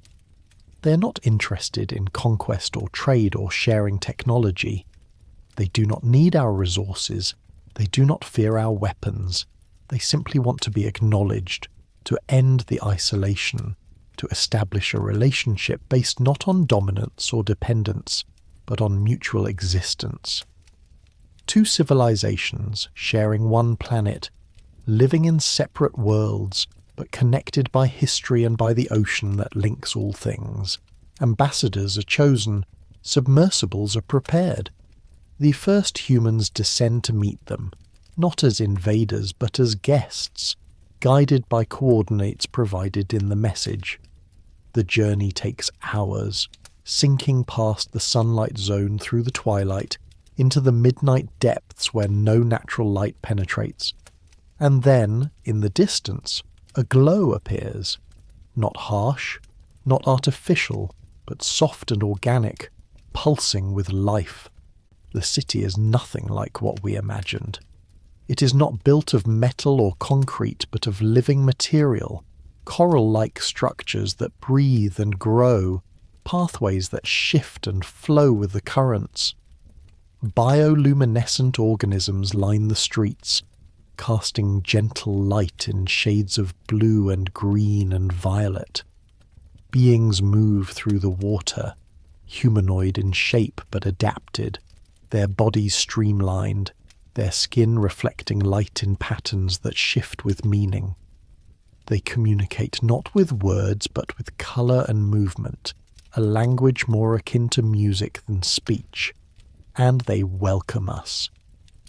They are not interested in conquest or trade or sharing technology. They do not need our resources. They do not fear our weapons. They simply want to be acknowledged, to end the isolation, to establish a relationship based not on dominance or dependence, but on mutual existence. Two civilizations sharing one planet, living in separate worlds, but connected by history and by the ocean that links all things. Ambassadors are chosen, submersibles are prepared. The first humans descend to meet them, not as invaders but as guests, guided by coordinates provided in the message. The journey takes hours, sinking past the sunlight zone through the twilight, into the midnight depths where no natural light penetrates. And then, in the distance, a glow appears, not harsh, not artificial, but soft and organic, pulsing with life. The city is nothing like what we imagined. It is not built of metal or concrete, but of living material, coral-like structures that breathe and grow, pathways that shift and flow with the currents. Bioluminescent organisms line the streets, casting gentle light in shades of blue and green and violet. Beings move through the water, humanoid in shape but adapted, their bodies streamlined, their skin reflecting light in patterns that shift with meaning. They communicate not with words but with colour and movement, a language more akin to music than speech. And they welcome us,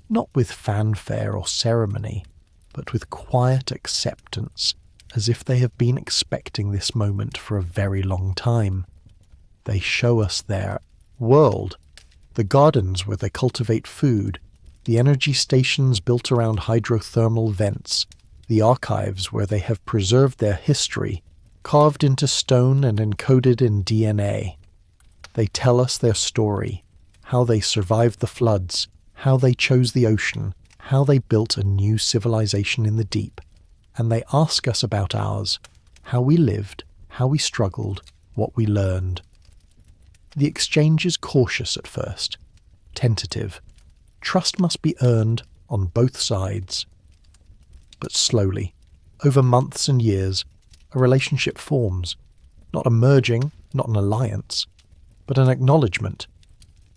not with fanfare or ceremony, but with quiet acceptance, as if they have been expecting this moment for a very long time. They show us their world, the gardens where they cultivate food, the energy stations built around hydrothermal vents, the archives where they have preserved their history, carved into stone and encoded in DNA. They tell us their story, how they survived the floods, how they chose the ocean, how they built a new civilization in the deep, and they ask us about ours, how we lived, how we struggled, what we learned. The exchange is cautious at first, tentative. Trust must be earned on both sides. But slowly, over months and years, a relationship forms, not a merging, not an alliance, but an acknowledgement.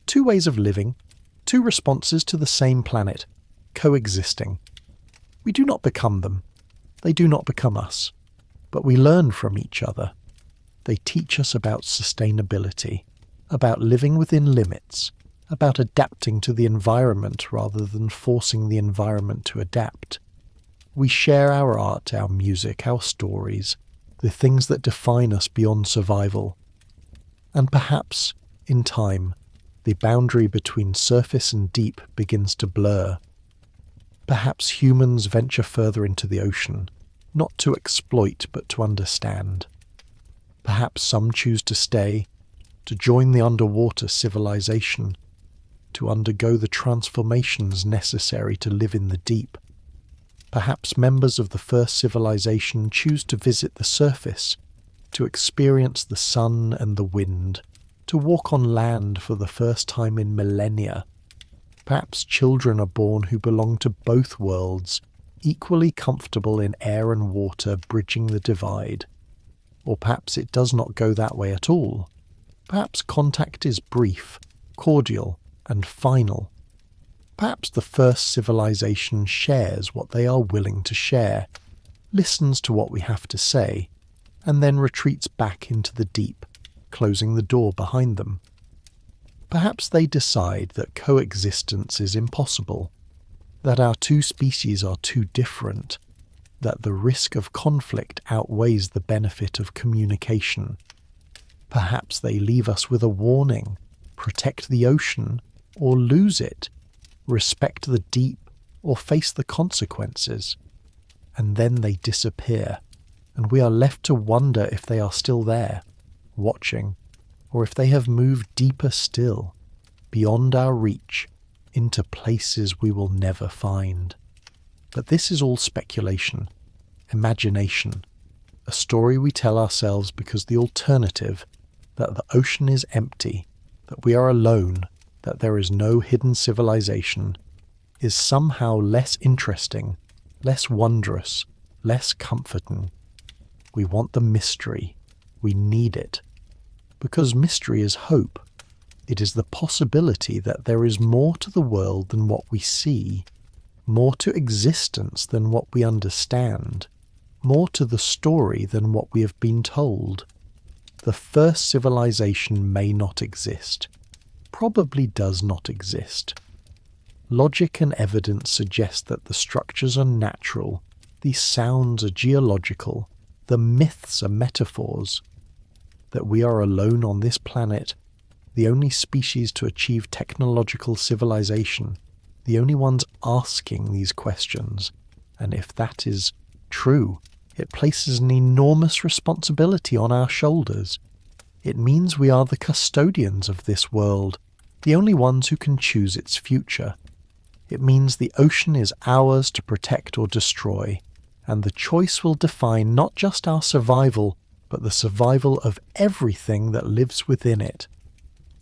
Two ways of living, two responses to the same planet, coexisting. We do not become them. They do not become us. But we learn from each other. They teach us about sustainability, about living within limits, about adapting to the environment rather than forcing the environment to adapt. We share our art, our music, our stories, the things that define us beyond survival. And perhaps, in time, the boundary between surface and deep begins to blur. Perhaps humans venture further into the ocean, not to exploit but to understand. Perhaps some choose to stay, to join the underwater civilization, to undergo the transformations necessary to live in the deep. Perhaps members of the first civilization choose to visit the surface, to experience the sun and the wind, to walk on land for the first time in millennia. Perhaps children are born who belong to both worlds, equally comfortable in air and water bridging the divide. Or perhaps it does not go that way at all. Perhaps contact is brief, cordial, and final. Perhaps the first civilization shares what they are willing to share, listens to what we have to say, and then retreats back into the deep, closing the door behind them. Perhaps they decide that coexistence is impossible, that our two species are too different, that the risk of conflict outweighs the benefit of communication. Perhaps they leave us with a warning, protect the ocean or lose it, respect the deep or face the consequences. And then they disappear, and we are left to wonder if they are still there, watching, or if they have moved deeper still, beyond our reach, into places we will never find. But this is all speculation, imagination, a story we tell ourselves because the alternative, that the ocean is empty, that we are alone, that there is no hidden civilization, is somehow less interesting, less wondrous, less comforting. We want the mystery. We need it. Because mystery is hope. It is the possibility that there is more to the world than what we see, more to existence than what we understand, more to the story than what we have been told. The first civilization may not exist, probably does not exist. Logic and evidence suggest that the structures are natural, the sounds are geological, the myths are metaphors, that we are alone on this planet, the only species to achieve technological civilization, the only ones asking these questions. And if that is true, it places an enormous responsibility on our shoulders. It means we are the custodians of this world, the only ones who can choose its future. It means the ocean is ours to protect or destroy, and the choice will define not just our survival, but the survival of everything that lives within it.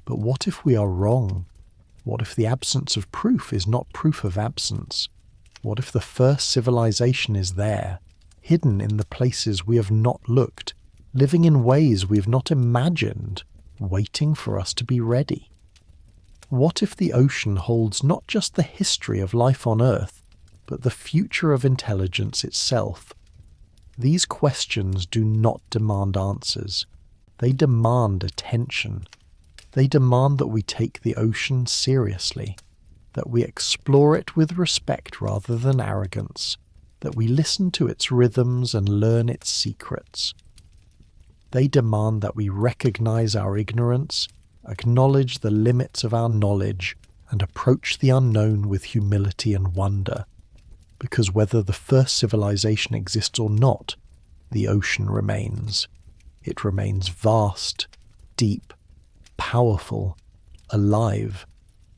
But what if we are wrong? What if the absence of proof is not proof of absence? What if the first civilization is there, hidden in the places we have not looked, living in ways we have not imagined, waiting for us to be ready? What if the ocean holds not just the history of life on Earth, but the future of intelligence itself? These questions do not demand answers. They demand attention. They demand that we take the ocean seriously, that we explore it with respect rather than arrogance, that we listen to its rhythms and learn its secrets. They demand that we recognize our ignorance, acknowledge the limits of our knowledge, and approach the unknown with humility and wonder. Because whether the first civilization exists or not, the ocean remains. It remains vast, deep, powerful, alive.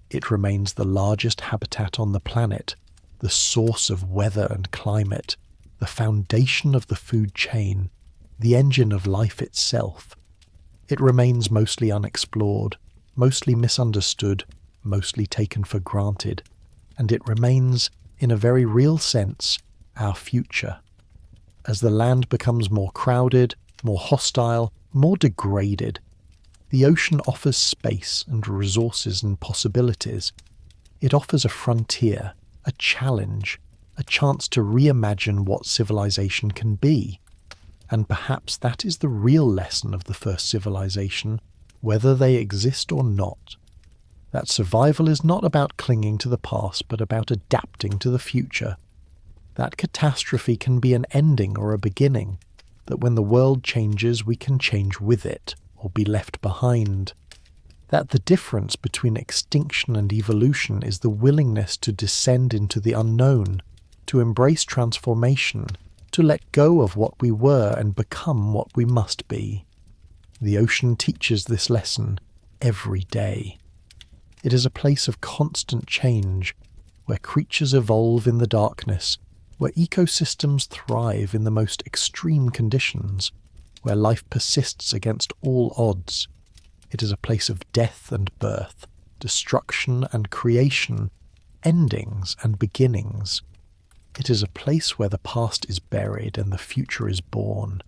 It remains the largest habitat on the planet, the source of weather and climate, the foundation of the food chain, the engine of life itself. It remains mostly unexplored, mostly misunderstood, mostly taken for granted, and it remains, in a very real sense, our future. As the land becomes more crowded, more hostile, more degraded, the ocean offers space and resources and possibilities. It offers a frontier, a challenge, a chance to reimagine what civilization can be. And perhaps that is the real lesson of the first civilization, whether they exist or not. That survival is not about clinging to the past, but about adapting to the future. That catastrophe can be an ending or a beginning, that when the world changes we can change with it, or be left behind. That the difference between extinction and evolution is the willingness to descend into the unknown, to embrace transformation, to let go of what we were and become what we must be. The ocean teaches this lesson every day. It is a place of constant change, where creatures evolve in the darkness, where ecosystems thrive in the most extreme conditions, where life persists against all odds. It is a place of death and birth, destruction and creation, endings and beginnings. It is a place where the past is buried and the future is born,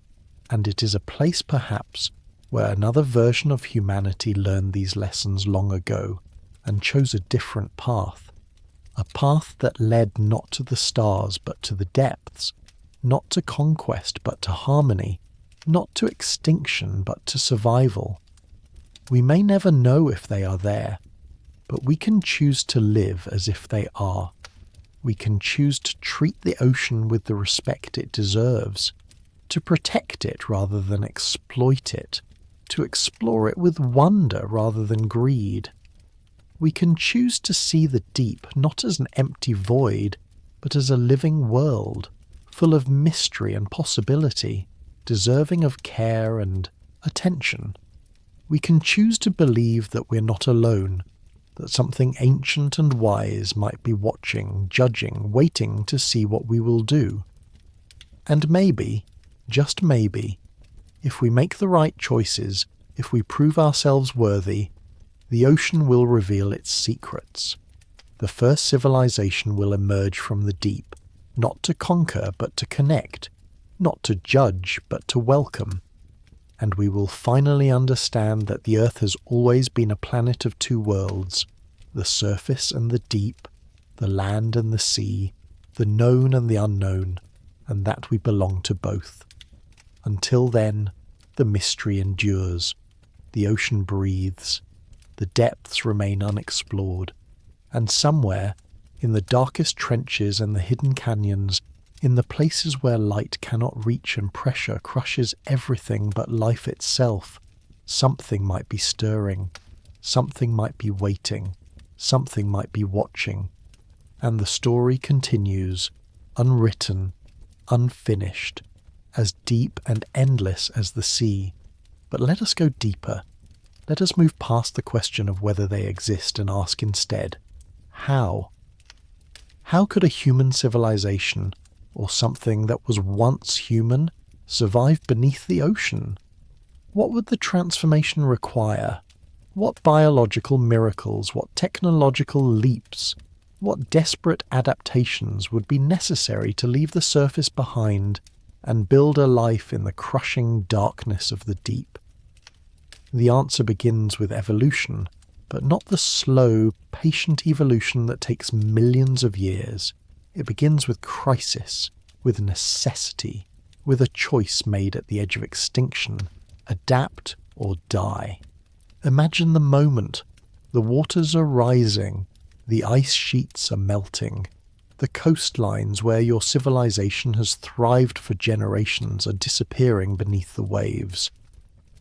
and it is a place perhaps where another version of humanity learned these lessons long ago and chose a different path, a path that led not to the stars but to the depths, not to conquest but to harmony, not to extinction but to survival. We may never know if they are there, but we can choose to live as if they are. We can choose to treat the ocean with the respect it deserves, to protect it rather than exploit it, to explore it with wonder rather than greed. We can choose to see the deep not as an empty void, but as a living world, full of mystery and possibility, deserving of care and attention. We can choose to believe that we're not alone, that something ancient and wise might be watching, judging, waiting to see what we will do. And maybe, just maybe, if we make the right choices, if we prove ourselves worthy, the ocean will reveal its secrets. The first civilization will emerge from the deep, not to conquer but to connect, not to judge but to welcome. And we will finally understand that the Earth has always been a planet of two worlds, the surface and the deep, the land and the sea, the known and the unknown, and that we belong to both. Until then, the mystery endures, the ocean breathes, the depths remain unexplored, and somewhere, in the darkest trenches and the hidden canyons, in the places where light cannot reach and pressure crushes everything but life itself, something might be stirring, something might be waiting, something might be watching, and the story continues, unwritten, unfinished, as deep and endless as the sea. But let us go deeper. Let us move past the question of whether they exist and ask instead, how? How could a human civilization, or something that was once human, survive beneath the ocean? What would the transformation require? What biological miracles, what technological leaps, what desperate adaptations would be necessary to leave the surface behind and build a life in the crushing darkness of the deep? The answer begins with evolution, but not the slow, patient evolution that takes millions of years. It begins with crisis, with necessity, with a choice made at the edge of extinction: adapt or die. Imagine the moment. The waters are rising, the ice sheets are melting, the coastlines where your civilization has thrived for generations are disappearing beneath the waves.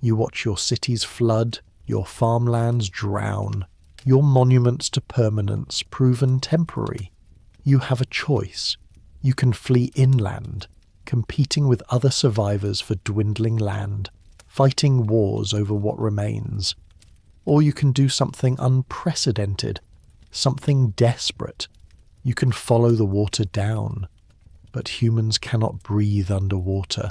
You watch your cities flood, your farmlands drown, your monuments to permanence proven temporary. You have a choice. You can flee inland, competing with other survivors for dwindling land, fighting wars over what remains. Or you can do something unprecedented, something desperate. You can follow the water down. But humans cannot breathe underwater.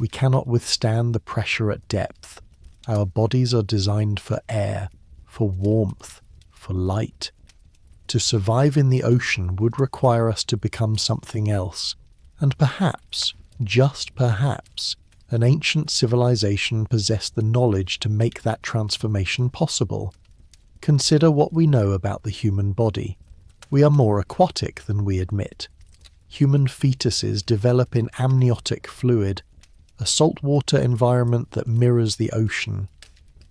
We cannot withstand the pressure at depth. Our bodies are designed for air, for warmth, for light. To survive in the ocean would require us to become something else. And perhaps, just perhaps, an ancient civilization possessed the knowledge to make that transformation possible. Consider what we know about the human body. We are more aquatic than we admit. Human fetuses develop in amniotic fluid, a saltwater environment that mirrors the ocean.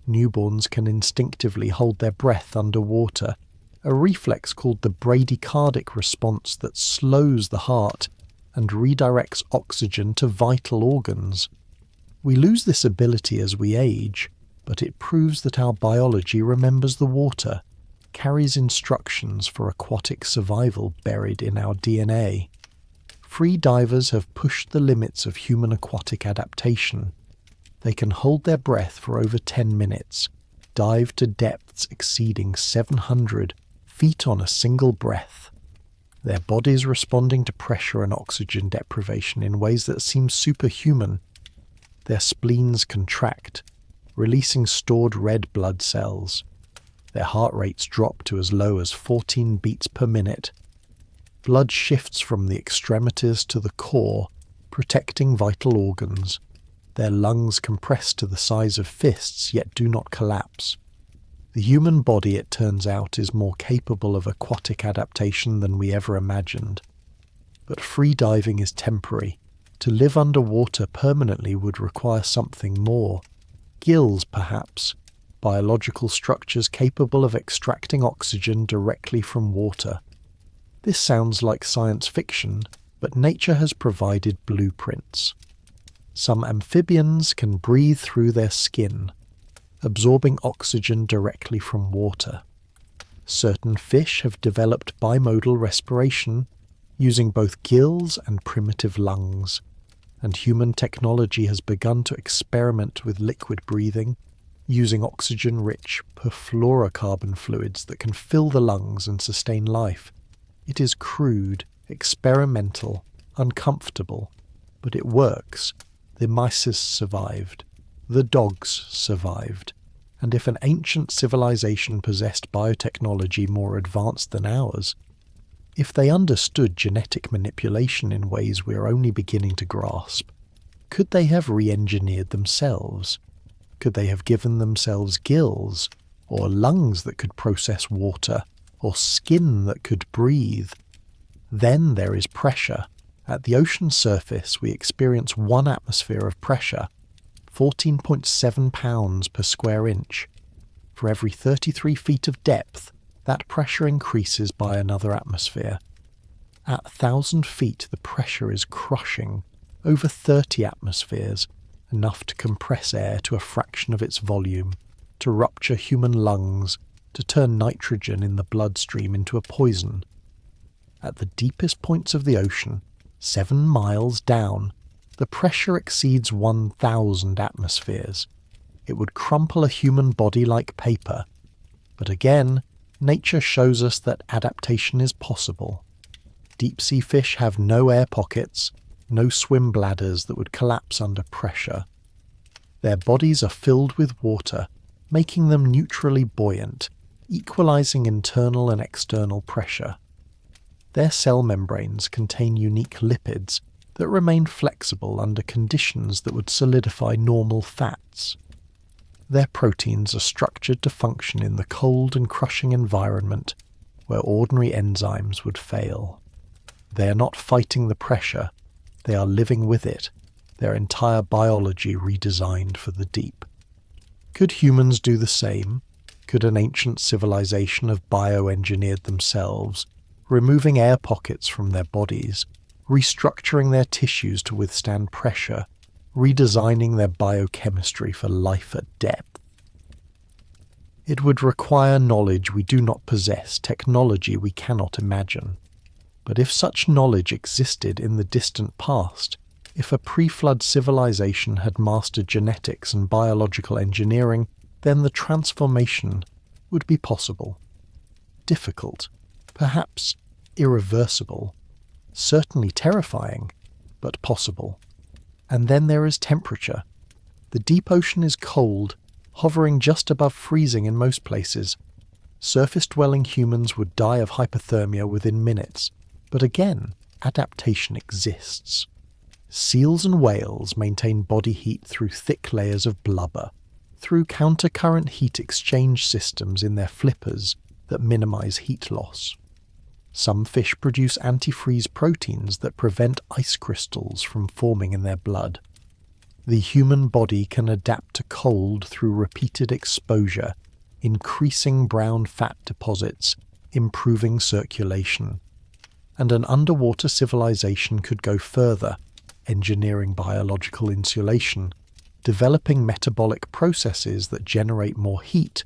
Newborns can instinctively hold their breath underwater, a reflex called the bradycardic response that slows the heart and redirects oxygen to vital organs. We lose this ability as we age, but it proves that our biology remembers the water, carries instructions for aquatic survival buried in our DNA. Free divers have pushed the limits of human aquatic adaptation. They can hold their breath for over 10 minutes, dive to depths exceeding 700 feet on a single breath. Their bodies responding to pressure and oxygen deprivation in ways that seem superhuman. Their spleens contract, releasing stored red blood cells. Their heart rates drop to as low as 14 beats per minute. Blood shifts from the extremities to the core, protecting vital organs. Their lungs compress to the size of fists, yet do not collapse. The human body, it turns out, is more capable of aquatic adaptation than we ever imagined. But free diving is temporary. To live underwater permanently would require something more. Gills, perhaps. Biological structures capable of extracting oxygen directly from water. This sounds like science fiction, but nature has provided blueprints. Some amphibians can breathe through their skin, absorbing oxygen directly from water. Certain fish have developed bimodal respiration, using both gills and primitive lungs, and human technology has begun to experiment with liquid breathing, using oxygen-rich perfluorocarbon fluids that can fill the lungs and sustain life. It is crude, experimental, uncomfortable, but it works. The mysis survived. The dogs survived. And if an ancient civilization possessed biotechnology more advanced than ours, if they understood genetic manipulation in ways we are only beginning to grasp, could they have re-engineered themselves? Could they have given themselves gills, or lungs that could process water, or skin that could breathe? Then there is pressure. At the ocean surface, we experience 1 atmosphere of pressure, 14.7 pounds per square inch. For every 33 feet of depth, that pressure increases by another atmosphere. At 1,000 feet, the pressure is crushing, over 30 atmospheres, enough to compress air to a fraction of its volume, to rupture human lungs, to turn nitrogen in the bloodstream into a poison. At the deepest points of the ocean, 7 miles down, the pressure exceeds 1,000 atmospheres. It would crumple a human body like paper. But again, nature shows us that adaptation is possible. Deep-sea fish have no air pockets, no swim bladders that would collapse under pressure. Their bodies are filled with water, making them neutrally buoyant, equalizing internal and external pressure. Their cell membranes contain unique lipids that remain flexible under conditions that would solidify normal fats. Their proteins are structured to function in the cold and crushing environment where ordinary enzymes would fail. They are not fighting the pressure, they are living with it, their entire biology redesigned for the deep. Could humans do the same? Could an ancient civilization have bioengineered themselves, removing air pockets from their bodies, restructuring their tissues to withstand pressure, redesigning their biochemistry for life at depth? It would require knowledge we do not possess, technology we cannot imagine. But if such knowledge existed in the distant past, if a pre-flood civilization had mastered genetics and biological engineering, then the transformation would be possible. Difficult, perhaps irreversible, certainly terrifying, but possible. And then there is temperature. The deep ocean is cold, hovering just above freezing in most places. Surface-dwelling humans would die of hypothermia within minutes. But again, adaptation exists. Seals and whales maintain body heat through thick layers of blubber, through countercurrent heat exchange systems in their flippers that minimize heat loss. Some fish produce antifreeze proteins that prevent ice crystals from forming in their blood. The human body can adapt to cold through repeated exposure, increasing brown fat deposits, improving circulation. And an underwater civilization could go further, engineering biological insulation, developing metabolic processes that generate more heat,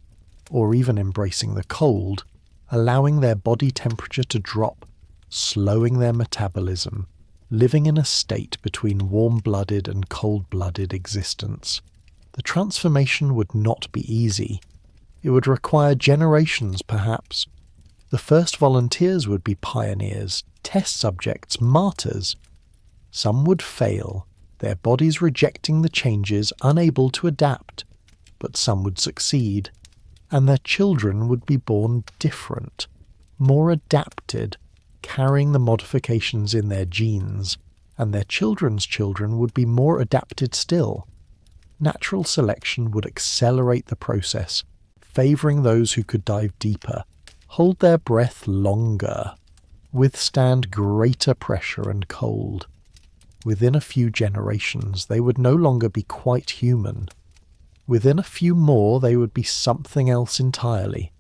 or even embracing the cold, allowing their body temperature to drop, slowing their metabolism, living in a state between warm-blooded and cold-blooded existence. The transformation would not be easy. It would require generations, perhaps. The first volunteers would be pioneers, test subjects, martyrs. Some would fail, their bodies rejecting the changes, unable to adapt, but some would succeed, and their children would be born different, more adapted, carrying the modifications in their genes, and their children's children would be more adapted still. Natural selection would accelerate the process, favouring those who could dive deeper, hold their breath longer, withstand greater pressure and cold. Within a few generations, they would no longer be quite human. Within a few more, they would be something else entirely.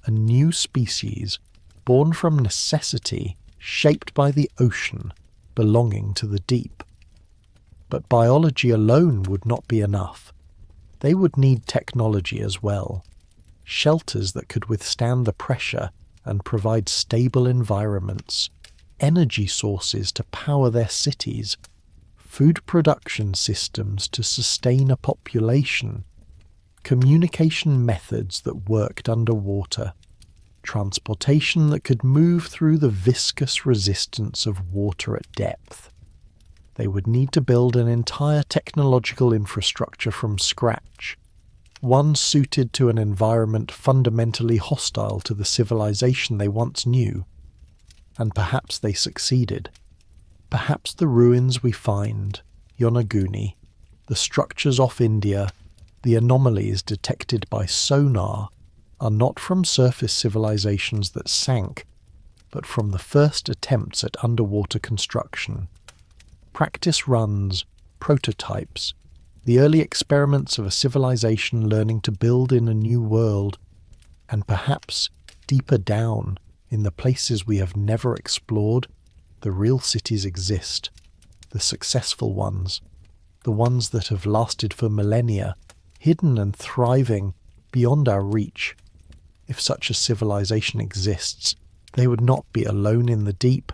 A new species, born from necessity, shaped by the ocean, belonging to the deep. But biology alone would not be enough. They would need technology as well. Shelters that could withstand the pressure and provide stable environments, energy sources to power their cities, food production systems to sustain a population, communication methods that worked underwater, transportation that could move through the viscous resistance of water at depth. They would need to build an entire technological infrastructure from scratch, one suited to an environment fundamentally hostile to the civilization they once knew. And perhaps they succeeded. Perhaps the ruins we find, Yonaguni, the structures off India, the anomalies detected by sonar, are not from surface civilizations that sank, but from the first attempts at underwater construction. Practice runs, prototypes, the early experiments of a civilization learning to build in a new world, and perhaps deeper down, in the places we have never explored, the real cities exist, the successful ones, the ones that have lasted for millennia, hidden and thriving beyond our reach. If such a civilization exists, they would not be alone in the deep.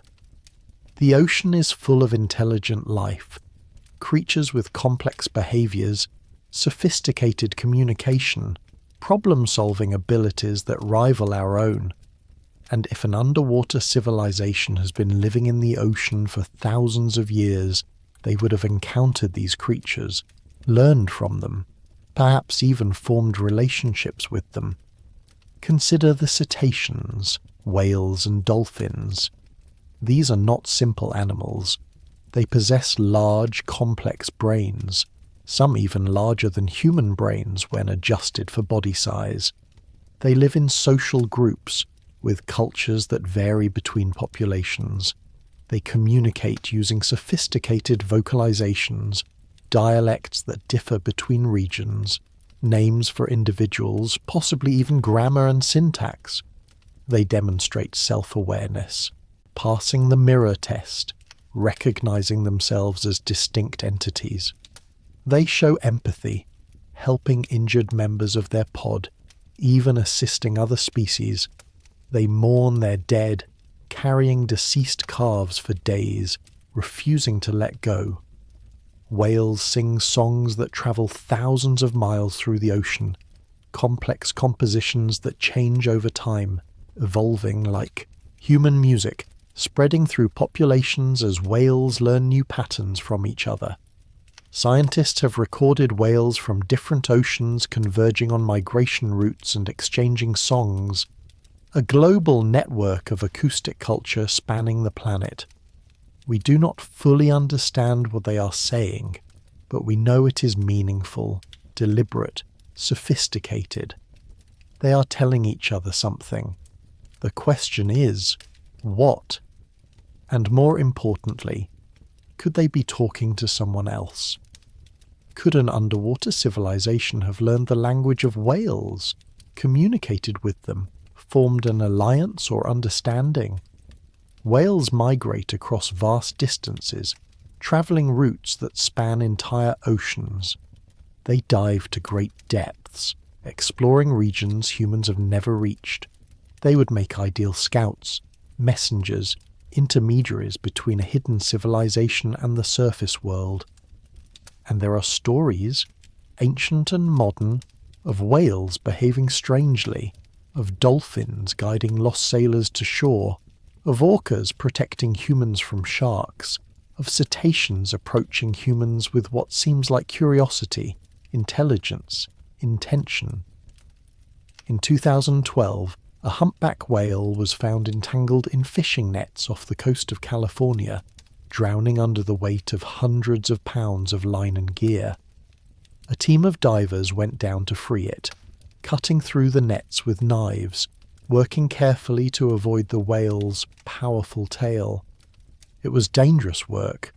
The ocean is full of intelligent life, creatures with complex behaviors, sophisticated communication, problem-solving abilities that rival our own. And if an underwater civilization has been living in the ocean for thousands of years, they would have encountered these creatures, learned from them, perhaps even formed relationships with them. Consider the cetaceans, whales and dolphins. These are not simple animals. They possess large, complex brains, some even larger than human brains when adjusted for body size. They live in social groups, with cultures that vary between populations. They communicate using sophisticated vocalizations, dialects that differ between regions, names for individuals, possibly even grammar and syntax. They demonstrate self-awareness, passing the mirror test, recognizing themselves as distinct entities. They show empathy, helping injured members of their pod, even assisting other species. They mourn their dead, carrying deceased calves for days, refusing to let go. Whales sing songs that travel thousands of miles through the ocean, complex compositions that change over time, evolving like human music, spreading through populations as whales learn new patterns from each other. Scientists have recorded whales from different oceans converging on migration routes and exchanging songs, a global network of acoustic culture spanning the planet. We do not fully understand what they are saying, but we know it is meaningful, deliberate, sophisticated. They are telling each other something. The question is, what? And more importantly, could they be talking to someone else? Could an underwater civilization have learned the language of whales, communicated with them, formed an alliance or understanding? Whales migrate across vast distances, travelling routes that span entire oceans. They dive to great depths, exploring regions humans have never reached. They would make ideal scouts, messengers, intermediaries between a hidden civilization and the surface world. And there are stories, ancient and modern, of whales behaving strangely, of dolphins guiding lost sailors to shore, of orcas protecting humans from sharks, of cetaceans approaching humans with what seems like curiosity, intelligence, intention. In 2012, a humpback whale was found entangled in fishing nets off the coast of California, drowning under the weight of hundreds of pounds of line and gear. A team of divers went down to free it, cutting through the nets with knives, working carefully to avoid the whale's powerful tail. It was dangerous work.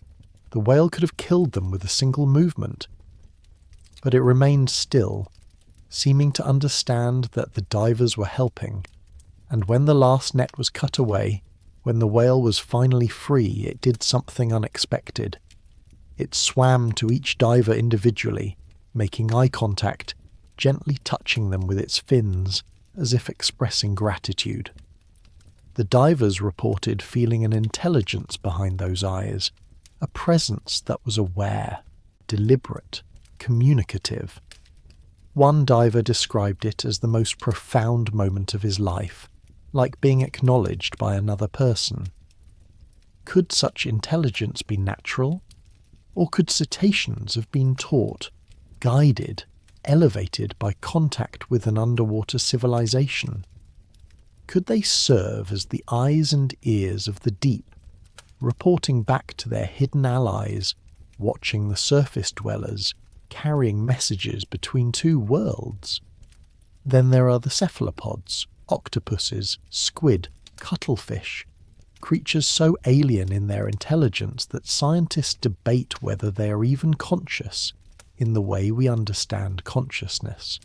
The whale could have killed them with a single movement. But it remained still, seeming to understand that the divers were helping, and when the last net was cut away, when the whale was finally free, it did something unexpected. It swam to each diver individually, making eye contact, gently touching them with its fins, as if expressing gratitude. The divers reported feeling an intelligence behind those eyes, a presence that was aware, deliberate, communicative. One diver described it as the most profound moment of his life, like being acknowledged by another person. Could such intelligence be natural? Or could cetaceans have been taught, guided, elevated by contact with an underwater civilization? Could they serve as the eyes and ears of the deep, reporting back to their hidden allies, watching the surface dwellers, carrying messages between two worlds? Then there are the cephalopods, octopuses, squid, cuttlefish, creatures so alien in their intelligence that scientists debate whether they are even conscious in the way we understand consciousness.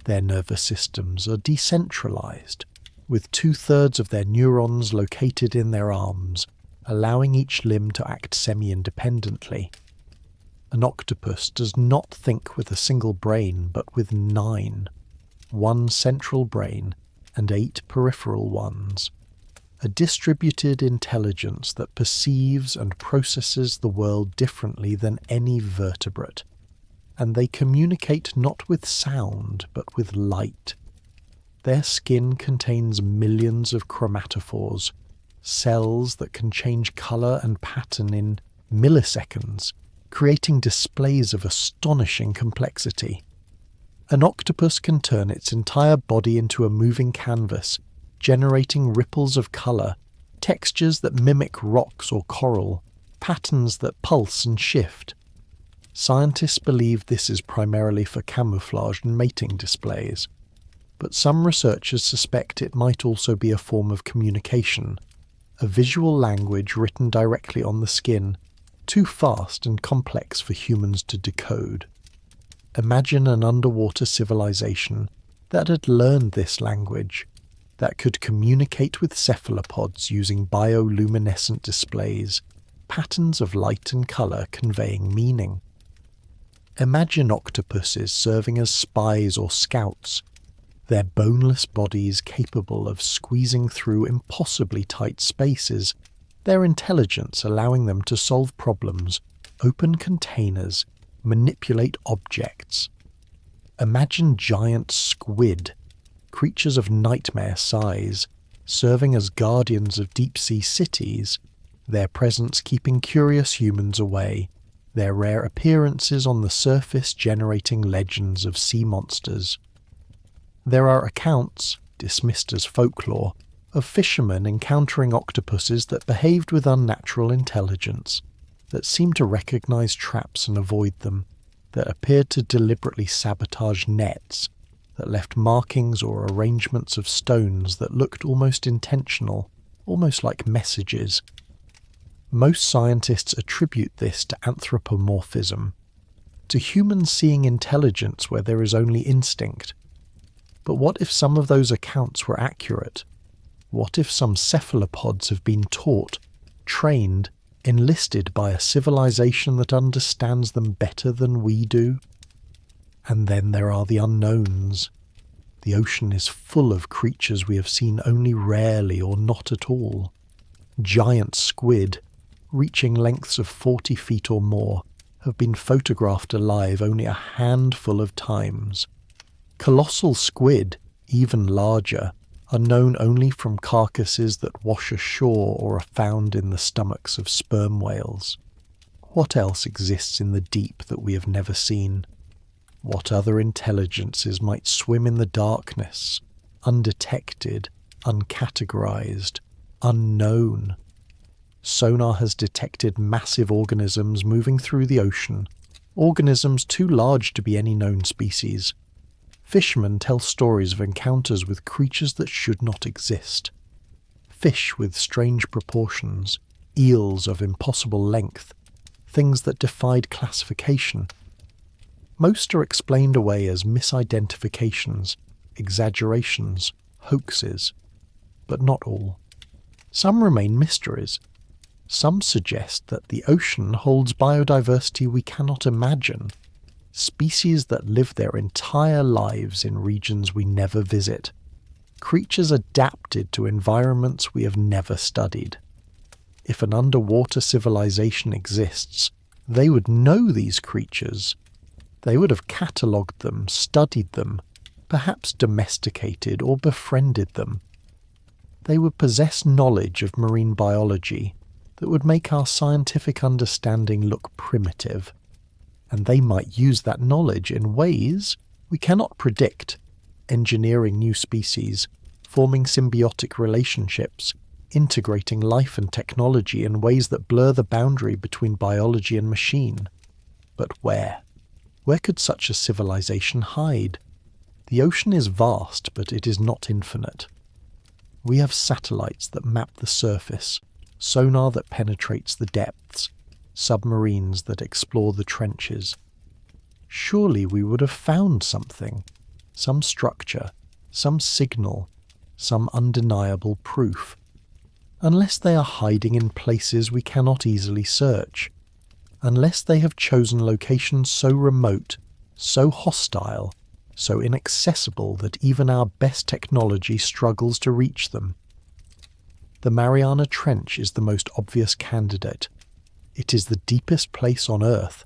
Their nervous systems are decentralized, with 2/3 of their neurons located in their arms, allowing each limb to act semi-independently. An octopus does not think with a single brain, but with 9, 1 central brain and 8 peripheral ones, a distributed intelligence that perceives and processes the world differently than any vertebrate, and they communicate not with sound but with light. Their skin contains millions of chromatophores, cells that can change colour and pattern in milliseconds, creating displays of astonishing complexity. An octopus can turn its entire body into a moving canvas, generating ripples of colour, textures that mimic rocks or coral, patterns that pulse and shift. Scientists believe this is primarily for camouflage and mating displays, but some researchers suspect it might also be a form of communication, a visual language written directly on the skin, too fast and complex for humans to decode. Imagine an underwater civilization that had learned this language, that could communicate with cephalopods using bioluminescent displays, patterns of light and colour conveying meaning. Imagine octopuses serving as spies or scouts, their boneless bodies capable of squeezing through impossibly tight spaces, their intelligence allowing them to solve problems, open containers, manipulate objects. Imagine giant squid, creatures of nightmare size, serving as guardians of deep-sea cities, their presence keeping curious humans away, their rare appearances on the surface generating legends of sea monsters. There are accounts, dismissed as folklore, of fishermen encountering octopuses that behaved with unnatural intelligence, that seemed to recognize traps and avoid them, that appeared to deliberately sabotage nets, that left markings or arrangements of stones that looked almost intentional, almost like messages. Most scientists attribute this to anthropomorphism, to humans seeing intelligence where there is only instinct. But what if some of those accounts were accurate? What if some cephalopods have been taught, trained, enlisted by a civilization that understands them better than we do? And then there are the unknowns. The ocean is full of creatures we have seen only rarely or not at all. Giant squid, reaching lengths of 40 feet or more, have been photographed alive only a handful of times. Colossal squid, even larger, are known only from carcasses that wash ashore or are found in the stomachs of sperm whales. What else exists in the deep that we have never seen? What other intelligences might swim in the darkness, undetected, uncategorized, unknown? Sonar has detected massive organisms moving through the ocean, organisms too large to be any known species. Fishermen tell stories of encounters with creatures that should not exist. Fish with strange proportions, eels of impossible length, things that defied classification. Most are explained away as misidentifications, exaggerations, hoaxes, but not all. Some remain mysteries. Some suggest that the ocean holds biodiversity we cannot imagine, species that live their entire lives in regions we never visit, creatures adapted to environments we have never studied. If an underwater civilization exists, they would know these creatures. They would have catalogued them, studied them, perhaps domesticated or befriended them. They would possess knowledge of marine biology that would make our scientific understanding look primitive, and they might use that knowledge in ways we cannot predict, engineering new species, forming symbiotic relationships, integrating life and technology in ways that blur the boundary between biology and machine. But where? Where could such a civilization hide? The ocean is vast, but it is not infinite. We have satellites that map the surface, sonar that penetrates the depths, submarines that explore the trenches. Surely we would have found something, some structure, some signal, some undeniable proof, unless they are hiding in places we cannot easily search, unless they have chosen locations so remote, so hostile, so inaccessible that even our best technology struggles to reach them. The Mariana Trench is the most obvious candidate. It is the deepest place on Earth,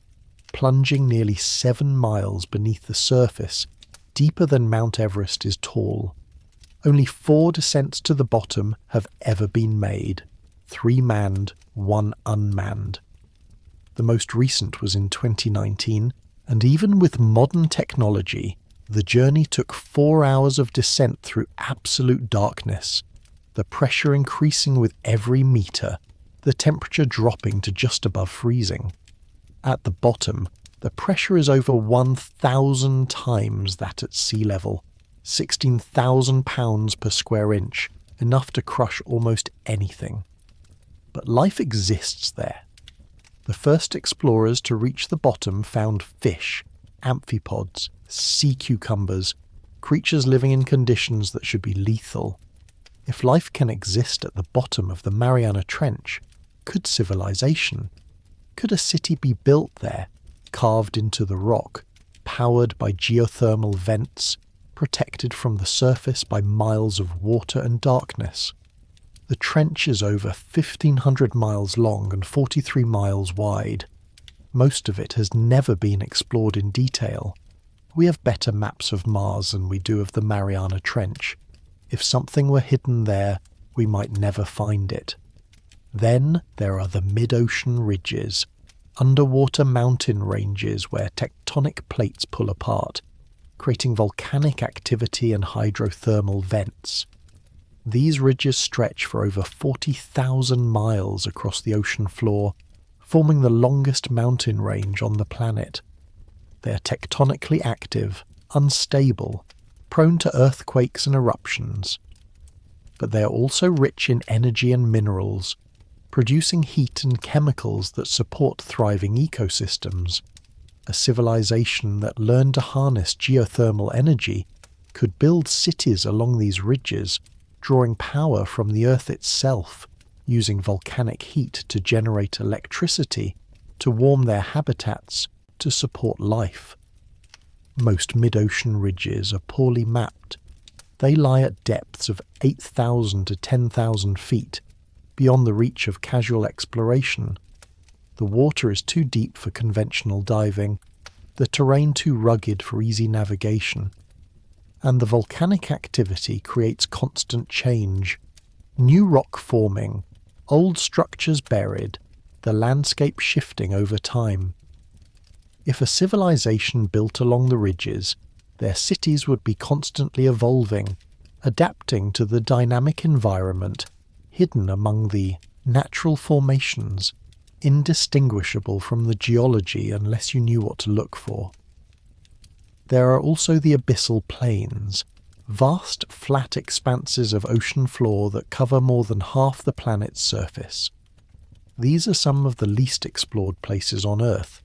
plunging nearly 7 miles beneath the surface, deeper than Mount Everest is tall. Only 4 descents to the bottom have ever been made, 3 manned, 1 unmanned. The most recent was in 2019, and even with modern technology, the journey took 4 hours of descent through absolute darkness, the pressure increasing with every meter, the temperature dropping to just above freezing. At the bottom, The pressure is over 1,000 times that at sea level, 16,000 pounds per square inch, enough to crush almost anything. But life exists there. The first explorers to reach the bottom found fish, amphipods, sea cucumbers, creatures living in conditions that should be lethal. If life can exist at the bottom of the Mariana Trench, could civilization? Could a city be built there, carved into the rock, powered by geothermal vents, protected from the surface by miles of water and darkness? The trench is over 1,500 miles long and 43 miles wide. Most of it has never been explored in detail. We have better maps of Mars than we do of the Mariana Trench. If something were hidden there, we might never find it. Then there are the mid-ocean ridges, underwater mountain ranges where tectonic plates pull apart, creating volcanic activity and hydrothermal vents. These ridges stretch for over 40,000 miles across the ocean floor, forming the longest mountain range on the planet. They are tectonically active, unstable, prone to earthquakes and eruptions. But they are also rich in energy and minerals, producing heat and chemicals that support thriving ecosystems. A civilization that learned to harness geothermal energy could build cities along these ridges, drawing power from the Earth itself, using volcanic heat to generate electricity, to warm their habitats, to support life. Most mid-ocean ridges are poorly mapped. They lie at depths of 8,000 to 10,000 feet, beyond the reach of casual exploration. The water is too deep for conventional diving, the terrain too rugged for easy navigation. And the volcanic activity creates constant change. New rock forming, old structures buried, the landscape shifting over time. If a civilization built along the ridges, their cities would be constantly evolving, adapting to the dynamic environment hidden among the natural formations, indistinguishable from the geology unless you knew what to look for. There are also the abyssal plains, vast flat expanses of ocean floor that cover more than half the planet's surface. These are some of the least explored places on Earth,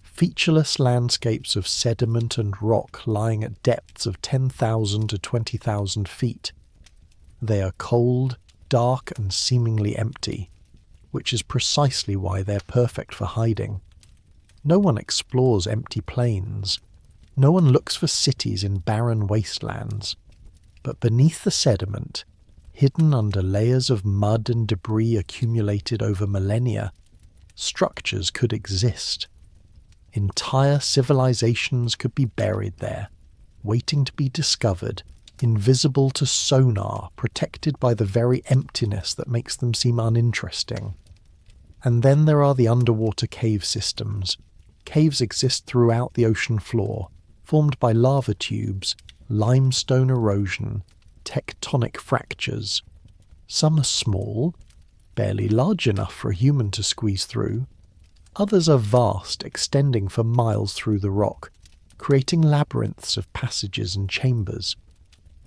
featureless landscapes of sediment and rock lying at depths of 10,000 to 20,000 feet. They are cold, dark and seemingly empty, which is precisely why they're perfect for hiding. No one explores empty plains. No one looks for cities in barren wastelands. But beneath the sediment, hidden under layers of mud and debris accumulated over millennia, structures could exist. Entire civilizations could be buried there, waiting to be discovered, invisible to sonar, protected by the very emptiness that makes them seem uninteresting. And then there are the underwater cave systems. Caves exist throughout the ocean floor, formed by lava tubes, limestone erosion, tectonic fractures. Some are small, barely large enough for a human to squeeze through. Others are vast, extending for miles through the rock, creating labyrinths of passages and chambers.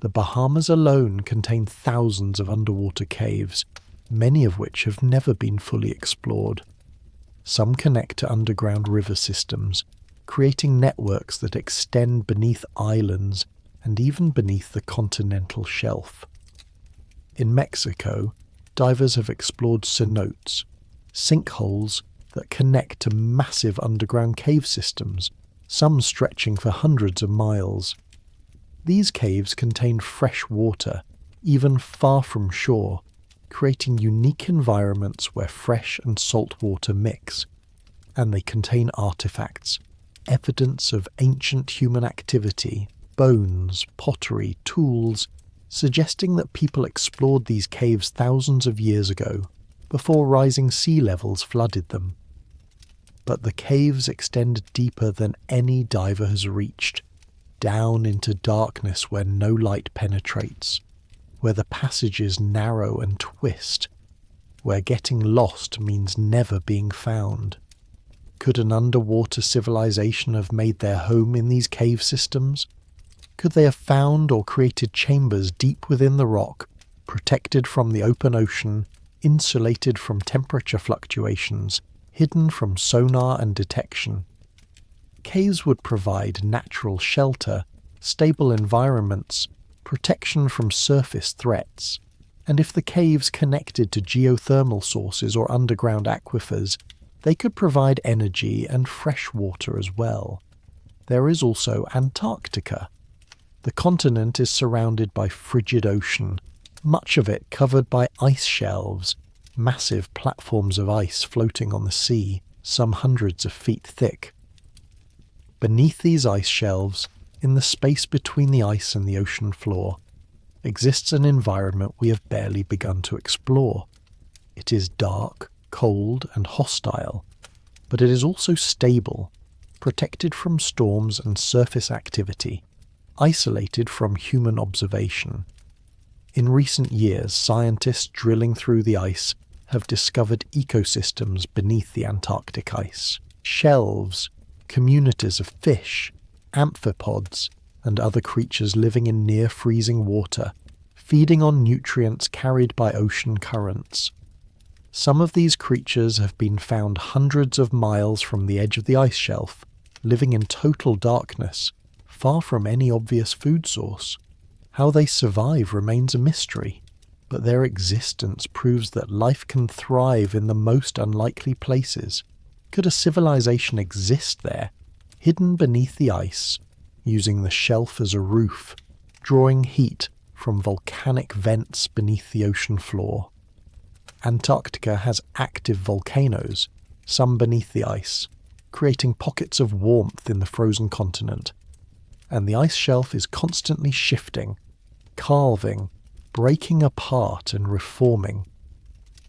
The Bahamas alone contain thousands of underwater caves, many of which have never been fully explored. Some connect to underground river systems, creating networks that extend beneath islands and even beneath the continental shelf. In Mexico, divers have explored cenotes, sinkholes that connect to massive underground cave systems, some stretching for hundreds of miles. These caves contain fresh water, even far from shore, creating unique environments where fresh and salt water mix. And they contain artifacts, evidence of ancient human activity, bones, pottery, tools, suggesting that people explored these caves thousands of years ago, before rising sea levels flooded them. But the caves extend deeper than any diver has reached, down into darkness where no light penetrates, where the passages narrow and twist, where getting lost means never being found. Could an underwater civilization have made their home in these cave systems? Could they have found or created chambers deep within the rock, protected from the open ocean, insulated from temperature fluctuations, hidden from sonar and detection? Caves would provide natural shelter, stable environments, protection from surface threats, and if the caves connected to geothermal sources or underground aquifers, they could provide energy and fresh water as well. There is also Antarctica. The continent is surrounded by frigid ocean, much of it covered by ice shelves, massive platforms of ice floating on the sea, some hundreds of feet thick. Beneath these ice shelves, in the space between the ice and the ocean floor, exists an environment we have barely begun to explore. It is dark, cold, and hostile, but it is also stable, protected from storms and surface activity, isolated from human observation. In recent years, scientists drilling through the ice have discovered ecosystems beneath the Antarctic ice, shelves, communities of fish, amphipods, and other creatures living in near-freezing water, feeding on nutrients carried by ocean currents. Some of these creatures have been found hundreds of miles from the edge of the ice shelf, living in total darkness, far from any obvious food source. How they survive remains a mystery, but their existence proves that life can thrive in the most unlikely places. Could a civilization exist there, hidden beneath the ice, using the shelf as a roof, drawing heat from volcanic vents beneath the ocean floor? Antarctica has active volcanoes, some beneath the ice, creating pockets of warmth in the frozen continent. And the ice shelf is constantly shifting, carving, breaking apart and reforming.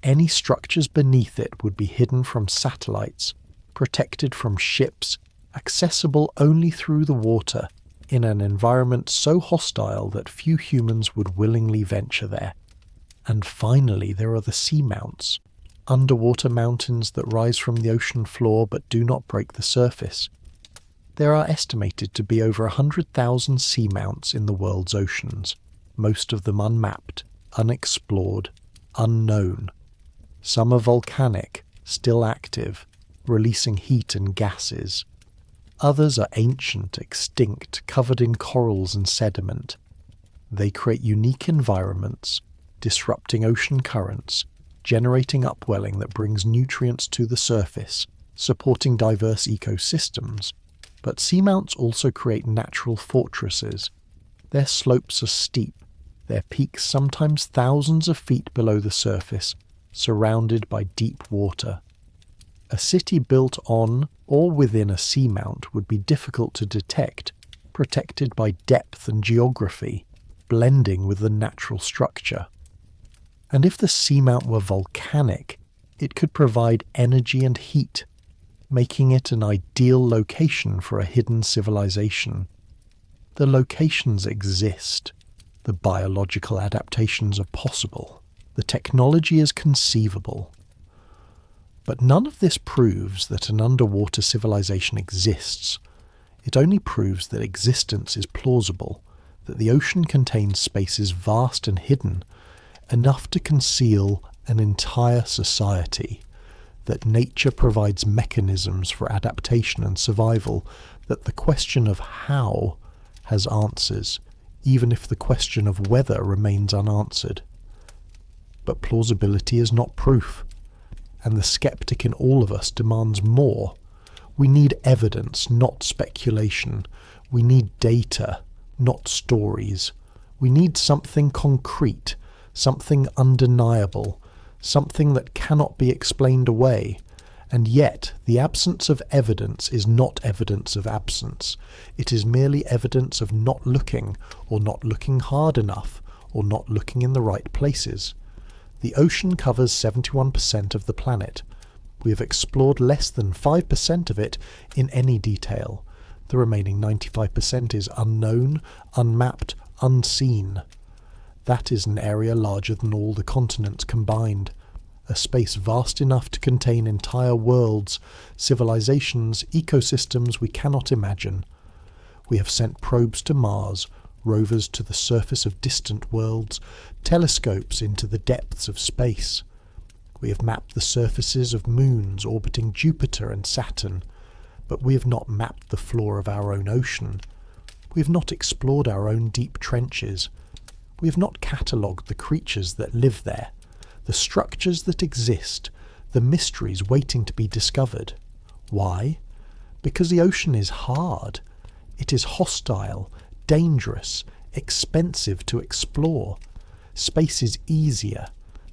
Any structures beneath it would be hidden from satellites, protected from ships, accessible only through the water, in an environment so hostile that few humans would willingly venture there. And finally, there are the seamounts, underwater mountains that rise from the ocean floor but do not break the surface. There are estimated to be over 100,000 seamounts in the world's oceans, most of them unmapped, unexplored, unknown. Some are volcanic, still active, releasing heat and gases. Others are ancient, extinct, covered in corals and sediment. They create unique environments, disrupting ocean currents, generating upwelling that brings nutrients to the surface, supporting diverse ecosystems. But seamounts also create natural fortresses. Their slopes are steep, their peaks sometimes thousands of feet below the surface, surrounded by deep water. A city built on or within a seamount would be difficult to detect, protected by depth and geography, blending with the natural structure. And if the seamount were volcanic, it could provide energy and heat, making it an ideal location for a hidden civilization. The locations exist. The biological adaptations are possible. The technology is conceivable. But none of this proves that an underwater civilization exists. It only proves that existence is plausible, that the ocean contains spaces vast and hidden, enough to conceal an entire society, that nature provides mechanisms for adaptation and survival, that the question of how has answers, even if the question of whether remains unanswered. But plausibility is not proof, and the skeptic in all of us demands more. We need evidence, not speculation. We need data, not stories. We need something concrete, something undeniable, something that cannot be explained away. And yet, the absence of evidence is not evidence of absence. It is merely evidence of not looking, or not looking hard enough, or not looking in the right places. The ocean covers 71% of the planet. We have explored less than 5% of it in any detail. The remaining 95% is unknown, unmapped, unseen. That is an area larger than all the continents combined. a space vast enough to contain entire worlds, civilizations, ecosystems we cannot imagine. We have sent probes to Mars, rovers to the surface of distant worlds, telescopes into the depths of space. We have mapped the surfaces of moons orbiting Jupiter and Saturn, but we have not mapped the floor of our own ocean. We have not explored our own deep trenches. We have not catalogued the creatures that live there, the structures that exist, the mysteries waiting to be discovered. Why? Because the ocean is hard. It is hostile, dangerous, expensive to explore. Space is easier.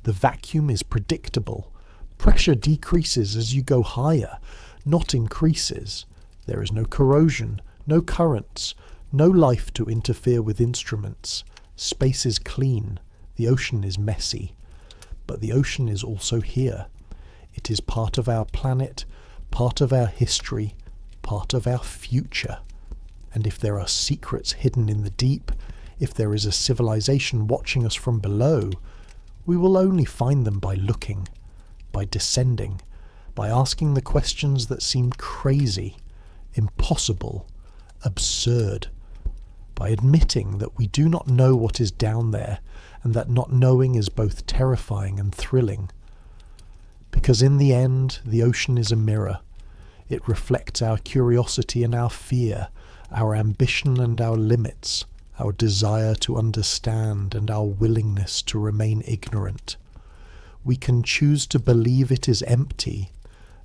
The vacuum is predictable. Pressure decreases as you go higher, not increases. There is no corrosion, no currents, no life to interfere with instruments. Space is clean. The ocean is messy. But the ocean is also here. It is part of our planet, part of our history, part of our future. And if there are secrets hidden in the deep, if there is a civilization watching us from below, we will only find them by looking, by descending, by asking the questions that seem crazy, impossible, absurd, by admitting that we do not know what is down there, and that not knowing is both terrifying and thrilling. Because in the end, the ocean is a mirror. It reflects our curiosity and our fear, our ambition and our limits, our desire to understand and our willingness to remain ignorant. We can choose to believe it is empty,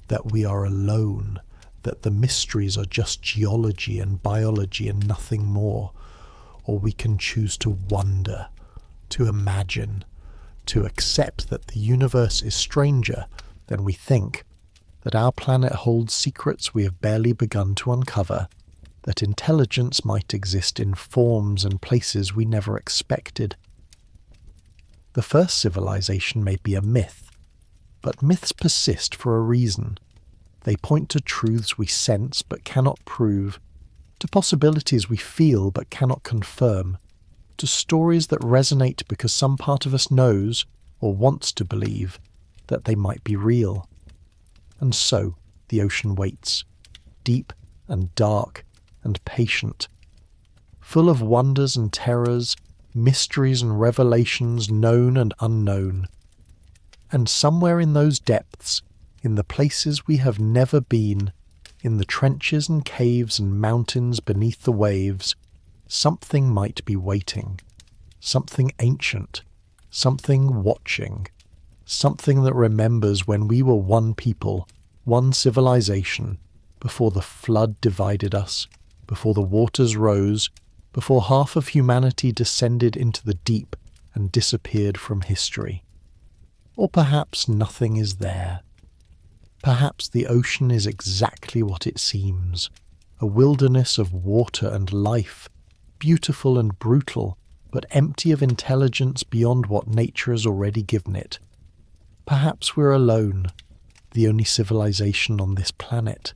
that we are alone, that the mysteries are just geology and biology and nothing more. Or we can choose to wonder, to imagine, to accept that the universe is stranger than we think, that our planet holds secrets we have barely begun to uncover, that intelligence might exist in forms and places we never expected. The first civilization may be a myth, but myths persist for a reason. They point to truths we sense but cannot prove, to possibilities we feel but cannot confirm, to stories that resonate because some part of us knows, or wants to believe, that they might be real. And so the ocean waits, deep and dark and patient, full of wonders and terrors, mysteries and revelations known and unknown. And somewhere in those depths, in the places we have never been, in the trenches and caves and mountains beneath the waves, something might be waiting, something ancient, something watching, something that remembers when we were one people, one civilization, before the flood divided us, before the waters rose, before half of humanity descended into the deep and disappeared from history. Or perhaps nothing is there. Perhaps the ocean is exactly what it seems, a wilderness of water and life, beautiful and brutal, but empty of intelligence beyond what nature has already given it. Perhaps we're alone, the only civilization on this planet,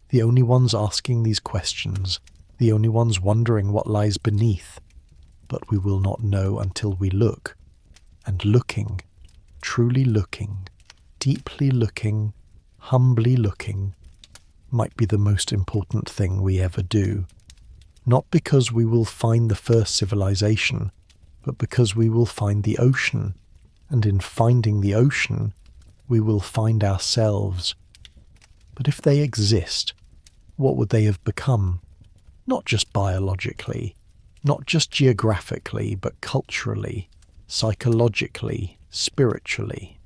the only ones asking these questions, the only ones wondering what lies beneath. But we will not know until we look, and looking, truly looking, deeply looking, humbly looking, might be the most important thing we ever do. Not because we will find the first civilization, but because we will find the ocean, and in finding the ocean, we will find ourselves. But if they exist, what would they have become? Not just biologically, not just geographically, but culturally, psychologically, spiritually.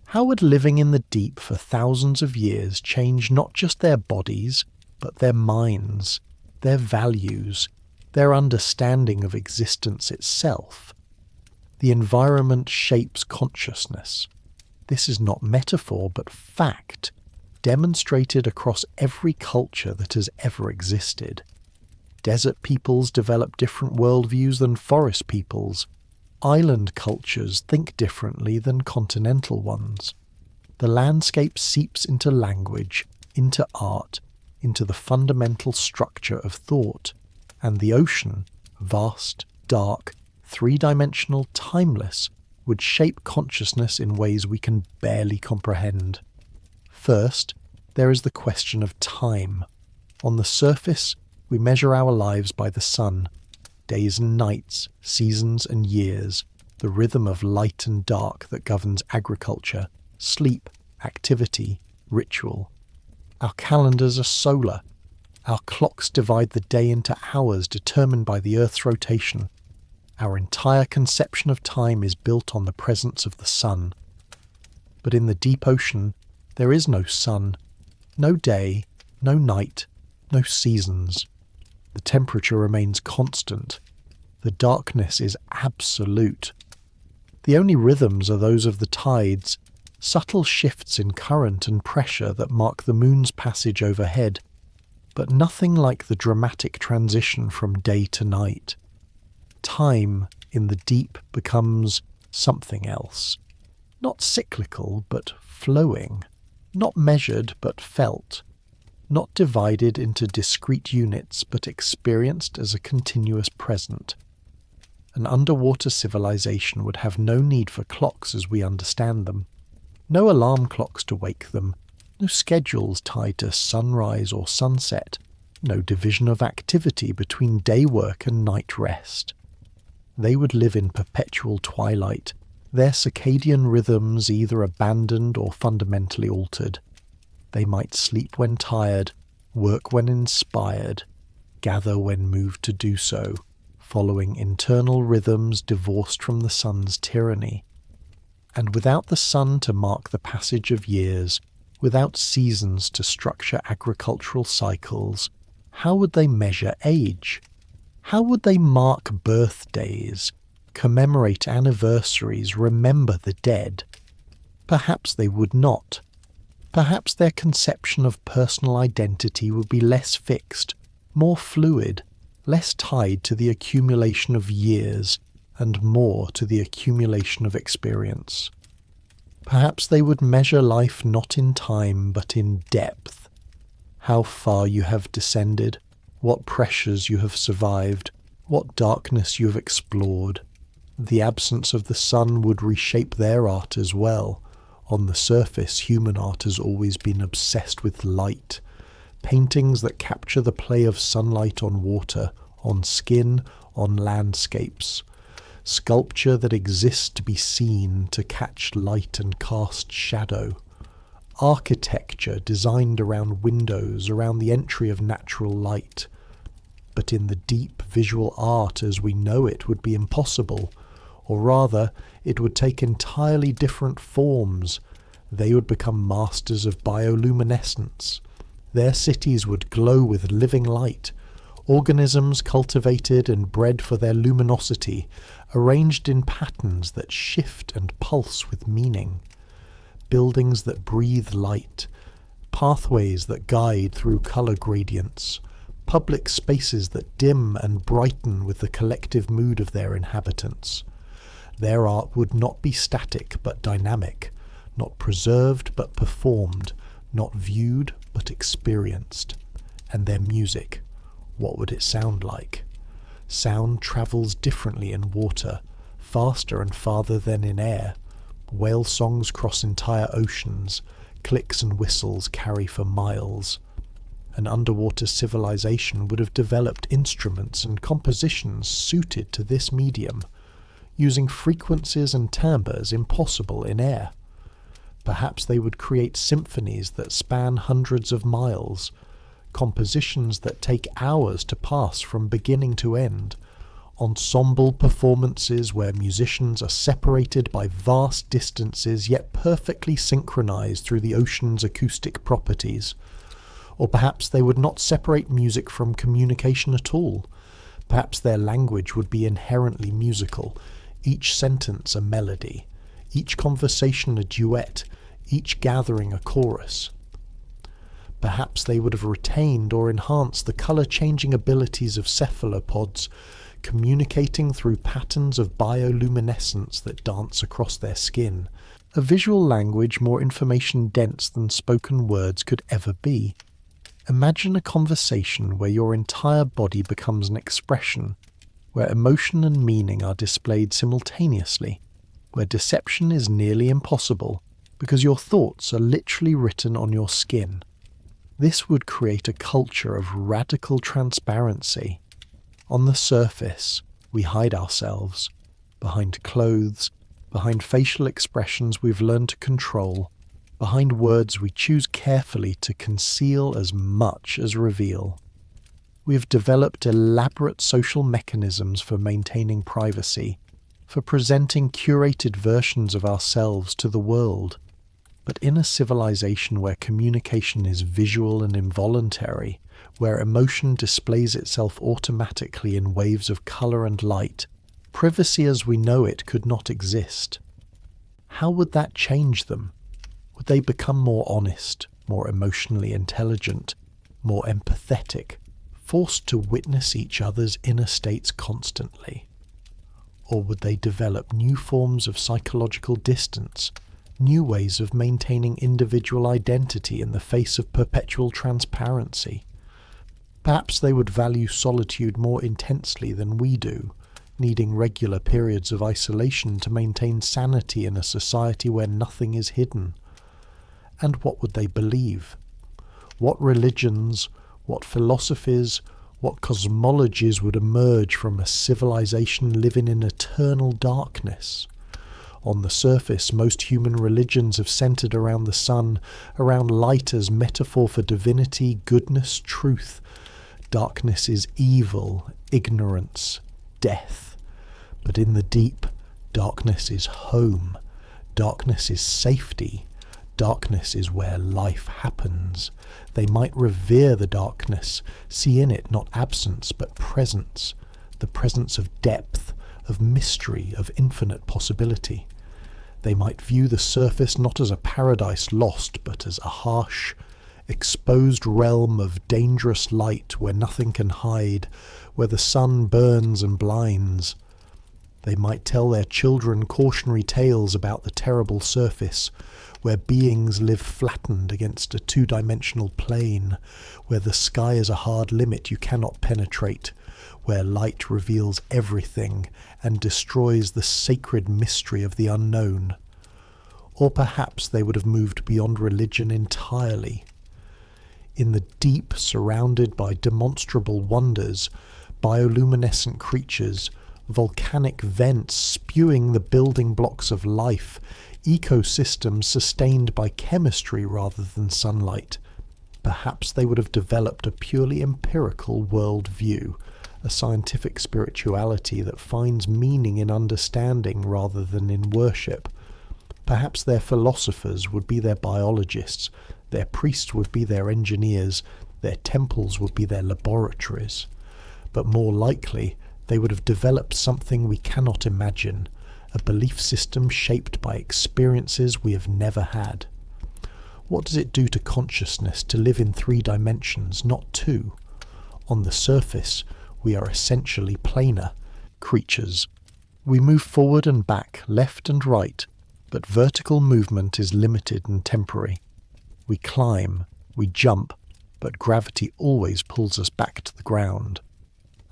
How would living in the deep for thousands of years change not just their bodies, but their minds, their values, their understanding of existence itself? The environment shapes consciousness. This is not metaphor, but fact, demonstrated across every culture that has ever existed. Desert peoples develop different worldviews than forest peoples. Island cultures think differently than continental ones. The landscape seeps into language, into art, into the fundamental structure of thought, and the ocean, vast, dark, three-dimensional, timeless, would shape consciousness in ways we can barely comprehend. First, there is the question of time. On the surface, we measure our lives by the sun, days and nights, seasons and years, the rhythm of light and dark that governs agriculture, sleep, activity, ritual. Our calendars are solar. Our clocks divide the day into hours determined by the Earth's rotation. Our entire conception of time is built on the presence of the sun. But in the deep ocean, there is no sun, no day, no night, no seasons. The temperature remains constant. The darkness is absolute. The only rhythms are those of the tides, subtle shifts in current and pressure that mark the moon's passage overhead, but nothing like the dramatic transition from day to night. Time in the deep becomes something else. Not cyclical, but flowing. Not measured, but felt. Not divided into discrete units, but experienced as a continuous present. An underwater civilization would have no need for clocks as we understand them. No alarm clocks to wake them. No schedules tied to sunrise or sunset. No division of activity between day work and night rest. They would live in perpetual twilight, their circadian rhythms either abandoned or fundamentally altered. They might sleep when tired, work when inspired, gather when moved to do so, following internal rhythms divorced from the sun's tyranny. And without the sun to mark the passage of years, without seasons to structure agricultural cycles, how would they measure age? How would they mark birthdays, commemorate anniversaries, remember the dead? Perhaps they would not. Perhaps their conception of personal identity would be less fixed, more fluid, less tied to the accumulation of years and more to the accumulation of experience. Perhaps they would measure life not in time but in depth. How far you have descended, what pressures you have survived, what darkness you have explored. The absence of the sun would reshape their art as well. On the surface, human art has always been obsessed with light. Paintings that capture the play of sunlight on water, on skin, on landscapes. Sculpture that exists to be seen, to catch light and cast shadow. Architecture designed around windows, around the entry of natural light. But in the deep, visual art as we know it would be impossible. Or rather, it would take entirely different forms. They would become masters of bioluminescence. Their cities would glow with living light, organisms cultivated and bred for their luminosity, arranged in patterns that shift and pulse with meaning. Buildings that breathe light, pathways that guide through colour gradients, public spaces that dim and brighten with the collective mood of their inhabitants. Their art would not be static but dynamic, not preserved but performed, not viewed but experienced. And their music, what would it sound like? Sound travels differently in water, faster and farther than in air. Whale songs cross entire oceans, clicks and whistles carry for miles. An underwater civilization would have developed instruments and compositions suited to this medium, using frequencies and timbres impossible in air. Perhaps they would create symphonies that span hundreds of miles, compositions that take hours to pass from beginning to end, ensemble performances where musicians are separated by vast distances yet perfectly synchronized through the ocean's acoustic properties. Or perhaps they would not separate music from communication at all. Perhaps their language would be inherently musical, each sentence a melody, each conversation a duet, each gathering a chorus. Perhaps they would have retained or enhanced the colour-changing abilities of cephalopods, communicating through patterns of bioluminescence that dance across their skin, a visual language more information-dense than spoken words could ever be. Imagine a conversation where your entire body becomes an expression, where emotion and meaning are displayed simultaneously. where deception is nearly impossible because your thoughts are literally written on your skin. This would create a culture of radical transparency. On the surface, we hide ourselves behind clothes, behind facial expressions we've learned to control, behind words we choose carefully to conceal as much as reveal. We have developed elaborate social mechanisms for maintaining privacy, for presenting curated versions of ourselves to the world. But in a civilization where communication is visual and involuntary, where emotion displays itself automatically in waves of colour and light, privacy as we know it could not exist. How would that change them? Would they become more honest, more emotionally intelligent, more empathetic, forced to witness each other's inner states constantly? Or would they develop new forms of psychological distance, new ways of maintaining individual identity in the face of perpetual transparency? Perhaps they would value solitude more intensely than we do, needing regular periods of isolation to maintain sanity in a society where nothing is hidden. And what would they believe? What religions, what philosophies, what cosmologies would emerge from a civilization living in eternal darkness? On the surface, most human religions have centered around the sun, around light as metaphor for divinity, goodness, truth. Darkness is evil, ignorance, death. But in the deep, darkness is home. Darkness is safety. Darkness is where life happens. They might revere the darkness, see in it not absence but presence, the presence of depth, of mystery, of infinite possibility. They might view the surface not as a paradise lost, but as a harsh, exposed realm of dangerous light where nothing can hide, where the sun burns and blinds. They might tell their children cautionary tales about the terrible surface, where beings live flattened against a two-dimensional plane, where the sky is a hard limit you cannot penetrate, where light reveals everything and destroys the sacred mystery of the unknown. Or perhaps they would have moved beyond religion entirely. In the deep, surrounded by demonstrable wonders, bioluminescent creatures, volcanic vents spewing the building blocks of life, ecosystems sustained by chemistry rather than sunlight, perhaps they would have developed a purely empirical worldview, a scientific spirituality that finds meaning in understanding rather than in worship. Perhaps their philosophers would be their biologists, their priests would be their engineers, their temples would be their laboratories. But more likely, they would have developed something we cannot imagine, a belief system shaped by experiences we have never had. What does it do to consciousness to live in 3 dimensions, not 2? On the surface, we are essentially planar creatures. We move forward and back, left and right, but vertical movement is limited and temporary. We climb, we jump, but gravity always pulls us back to the ground.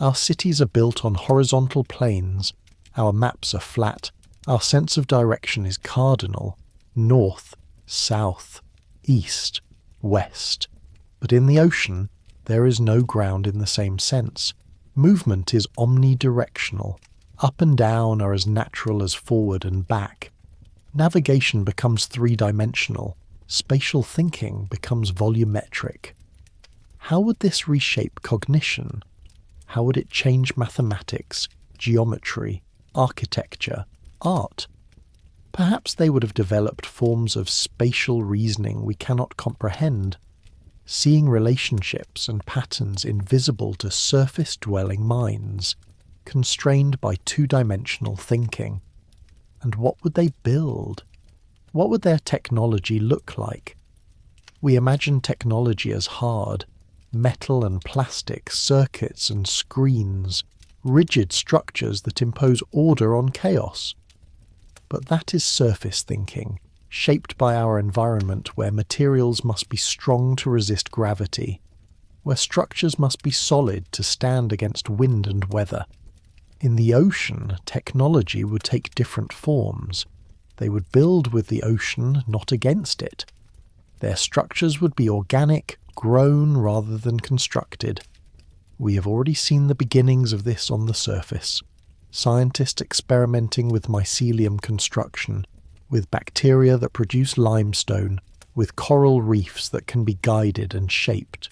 Our cities are built on horizontal planes, our maps are flat, our sense of direction is cardinal, north, south, east, west. But in the ocean, there is no ground in the same sense. Movement is omnidirectional. Up and down are as natural as forward and back. Navigation becomes 3-dimensional. Spatial thinking becomes volumetric. How would this reshape cognition? How would it change mathematics, geometry, architecture, art? Perhaps they would have developed forms of spatial reasoning we cannot comprehend, seeing relationships and patterns invisible to surface-dwelling minds, constrained by 2-dimensional thinking. And what would they build? What would their technology look like? We imagine technology as hard, metal and plastic, circuits and screens, rigid structures that impose order on chaos. But that is surface thinking, shaped by our environment, where materials must be strong to resist gravity, where structures must be solid to stand against wind and weather. In the ocean, technology would take different forms. They would build with the ocean, not against it. Their structures would be organic, grown rather than constructed. We have already seen the beginnings of this on the surface. Scientists experimenting with mycelium construction, with bacteria that produce limestone, with coral reefs that can be guided and shaped.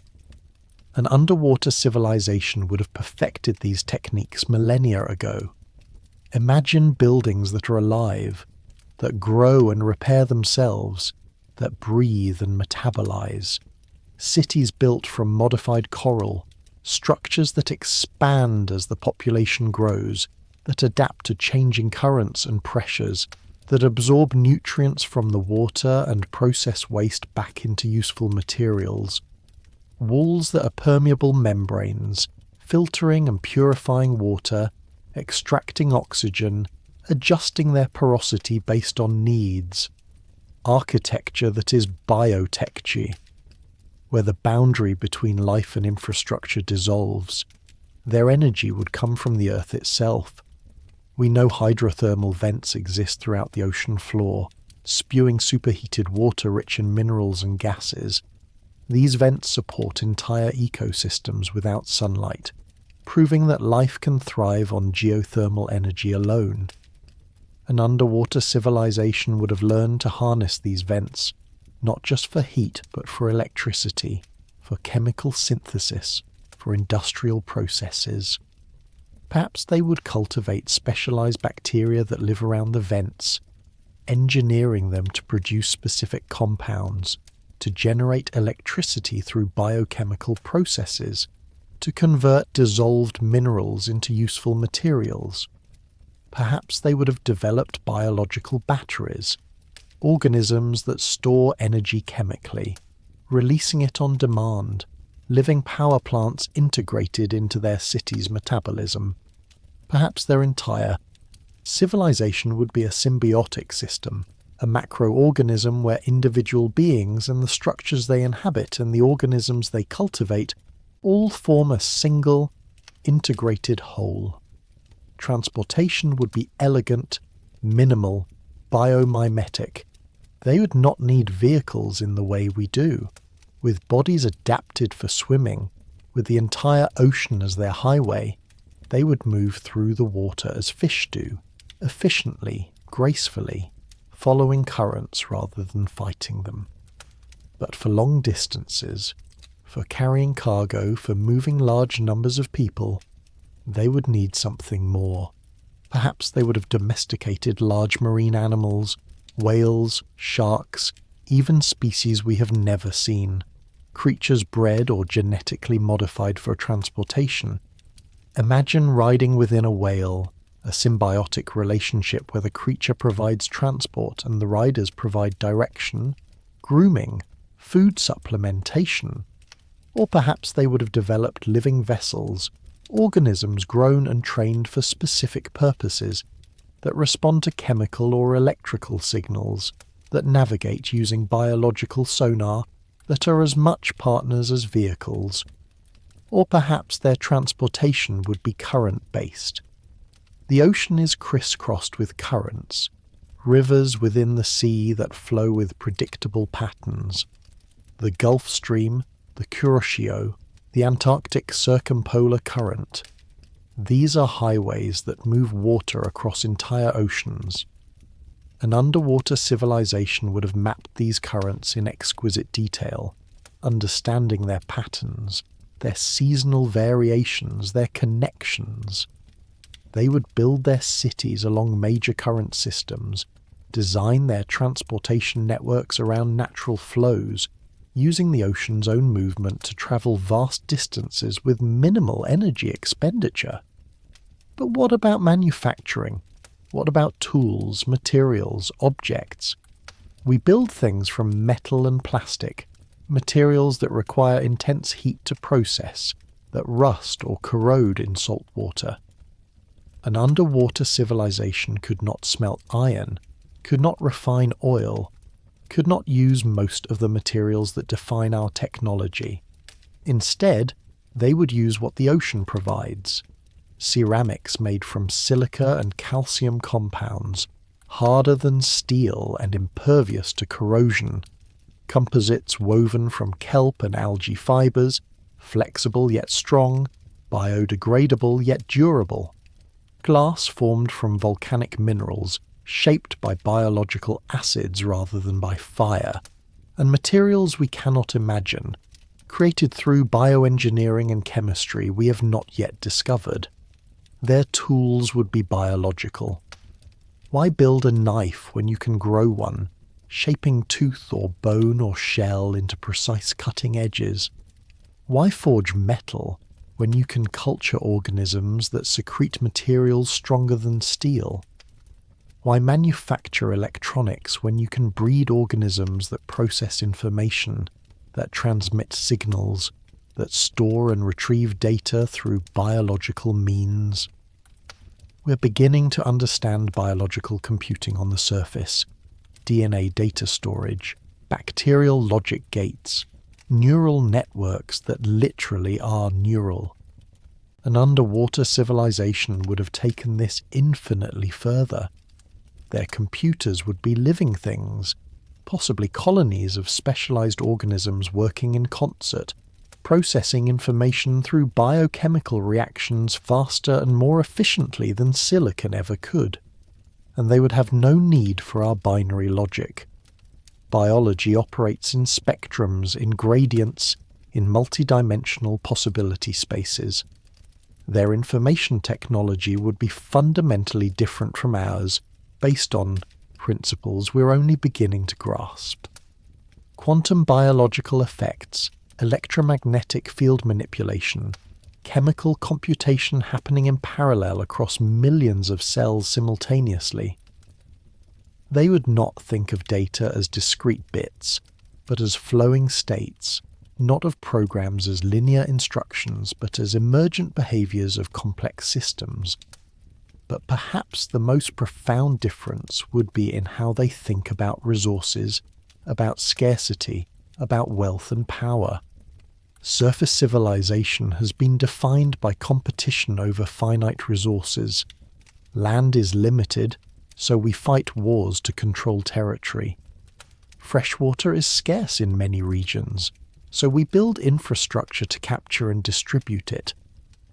An underwater civilization would have perfected these techniques millennia ago. Imagine buildings that are alive, that grow and repair themselves, that breathe and metabolize. Cities built from modified coral, structures that expand as the population grows, that adapt to changing currents and pressures, that absorb nutrients from the water and process waste back into useful materials. Walls that are permeable membranes, filtering and purifying water, extracting oxygen, adjusting their porosity based on needs. Architecture that is biotechgy, where the boundary between life and infrastructure dissolves. Their energy would come from the earth itself. We know hydrothermal vents exist throughout the ocean floor, spewing superheated water rich in minerals and gases. These vents support entire ecosystems without sunlight, proving that life can thrive on geothermal energy alone. An underwater civilization would have learned to harness these vents, not just for heat but for electricity, for chemical synthesis, for industrial processes. Perhaps they would cultivate specialized bacteria that live around the vents, engineering them to produce specific compounds, to generate electricity through biochemical processes, to convert dissolved minerals into useful materials. Perhaps they would have developed biological batteries, organisms that store energy chemically, releasing it on demand, living power plants integrated into their city's metabolism. Perhaps their entire civilization would be a symbiotic system, a macroorganism where individual beings and the structures they inhabit and the organisms they cultivate all form a single, integrated whole. Transportation would be elegant, minimal, biomimetic. They would not need vehicles in the way we do. With bodies adapted for swimming, with the entire ocean as their highway, they would move through the water as fish do, efficiently, gracefully, following currents rather than fighting them. But for long distances, for carrying cargo, for moving large numbers of people, they would need something more. Perhaps they would have domesticated large marine animals, whales, sharks, even species we have never seen, creatures bred or genetically modified for transportation. Imagine riding within a whale, a symbiotic relationship where the creature provides transport and the riders provide direction, grooming, food supplementation. Or perhaps they would have developed living vessels, organisms grown and trained for specific purposes, that respond to chemical or electrical signals, that navigate using biological sonar, that are as much partners as vehicles. Or perhaps their transportation would be current-based. The ocean is crisscrossed with currents, rivers within the sea that flow with predictable patterns. The Gulf Stream, the Kuroshio, the Antarctic Circumpolar Current. These are highways that move water across entire oceans. An underwater civilization would have mapped these currents in exquisite detail, understanding their patterns, their seasonal variations, their connections. They would build their cities along major current systems, design their transportation networks around natural flows, using the ocean's own movement to travel vast distances with minimal energy expenditure. But what about manufacturing? What about tools, materials, objects? We build things from metal and plastic, materials that require intense heat to process, that rust or corrode in salt water. An underwater civilization could not smelt iron, could not refine oil, could not use most of the materials that define our technology. Instead, they would use what the ocean provides. ceramics made from silica and calcium compounds, harder than steel and impervious to corrosion, composites woven from kelp and algae fibers, flexible yet strong, biodegradable yet durable, glass formed from volcanic minerals, shaped by biological acids rather than by fire, and materials we cannot imagine, created through bioengineering and chemistry we have not yet discovered. Their tools would be biological. Why build a knife when you can grow one, shaping tooth or bone or shell into precise cutting edges? Why forge metal when you can culture organisms that secrete materials stronger than steel? Why manufacture electronics when you can breed organisms that process information, that transmit signals, that store and retrieve data through biological means? We're beginning to understand biological computing on the surface, DNA data storage, bacterial logic gates, neural networks that literally are neural. An underwater civilization would have taken this infinitely further. Their computers would be living things, possibly colonies of specialized organisms working in concert, processing information through biochemical reactions faster and more efficiently than silicon ever could. And they would have no need for our binary logic. Biology operates in spectrums, in gradients, in multidimensional possibility spaces. Their information technology would be fundamentally different from ours, based on principles we're only beginning to grasp. Quantum biological effects, electromagnetic field manipulation, chemical computation happening in parallel across millions of cells simultaneously. They would not think of data as discrete bits, but as flowing states, not of programs as linear instructions, but as emergent behaviors of complex systems. But perhaps the most profound difference would be in how they think about resources, about scarcity, about wealth and power. Surface civilization has been defined by competition over finite resources. Land is limited, so we fight wars to control territory. Freshwater is scarce in many regions, so we build infrastructure to capture and distribute it.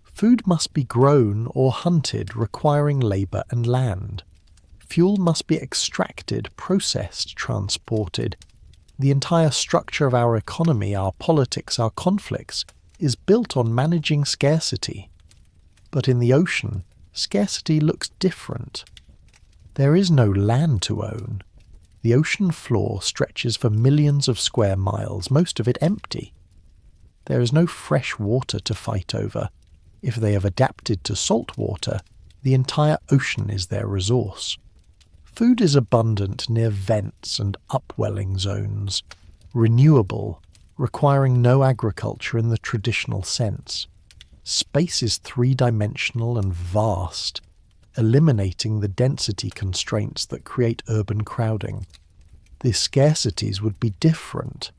Food must be grown or hunted, requiring labor and land. Fuel must be extracted, processed, transported. The entire structure of our economy, our politics, our conflicts, is built on managing scarcity. But in the ocean, scarcity looks different. There is no land to own. The ocean floor stretches for millions of square miles, most of it empty. There is no fresh water to fight over. If they have adapted to salt water, the entire ocean is their resource. Food is abundant near vents and upwelling zones, renewable, requiring no agriculture in the traditional sense. Space is three-dimensional and vast, eliminating the density constraints that create urban crowding. The scarcities would be different.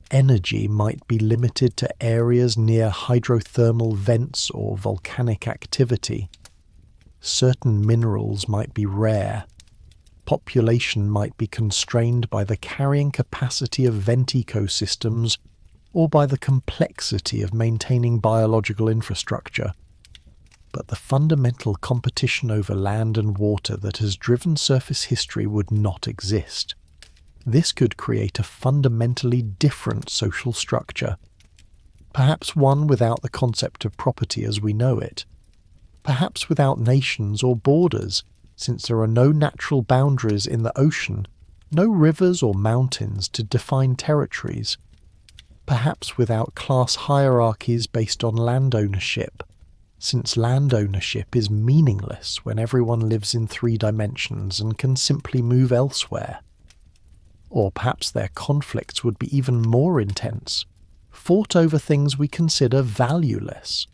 Energy might be limited to areas near hydrothermal vents or volcanic activity. Certain minerals might be rare. Population might be constrained by the carrying capacity of vent ecosystems or by the complexity of maintaining biological infrastructure. But the fundamental competition over land and water that has driven surface history would not exist. This could create a fundamentally different social structure, perhaps one without the concept of property as we know it, perhaps without nations or borders, since there are no natural boundaries in the ocean, no rivers or mountains to define territories, perhaps without class hierarchies based on land ownership, since land ownership is meaningless when everyone lives in 3 dimensions and can simply move elsewhere. Or perhaps their conflicts would be even more intense, fought over things we consider valueless,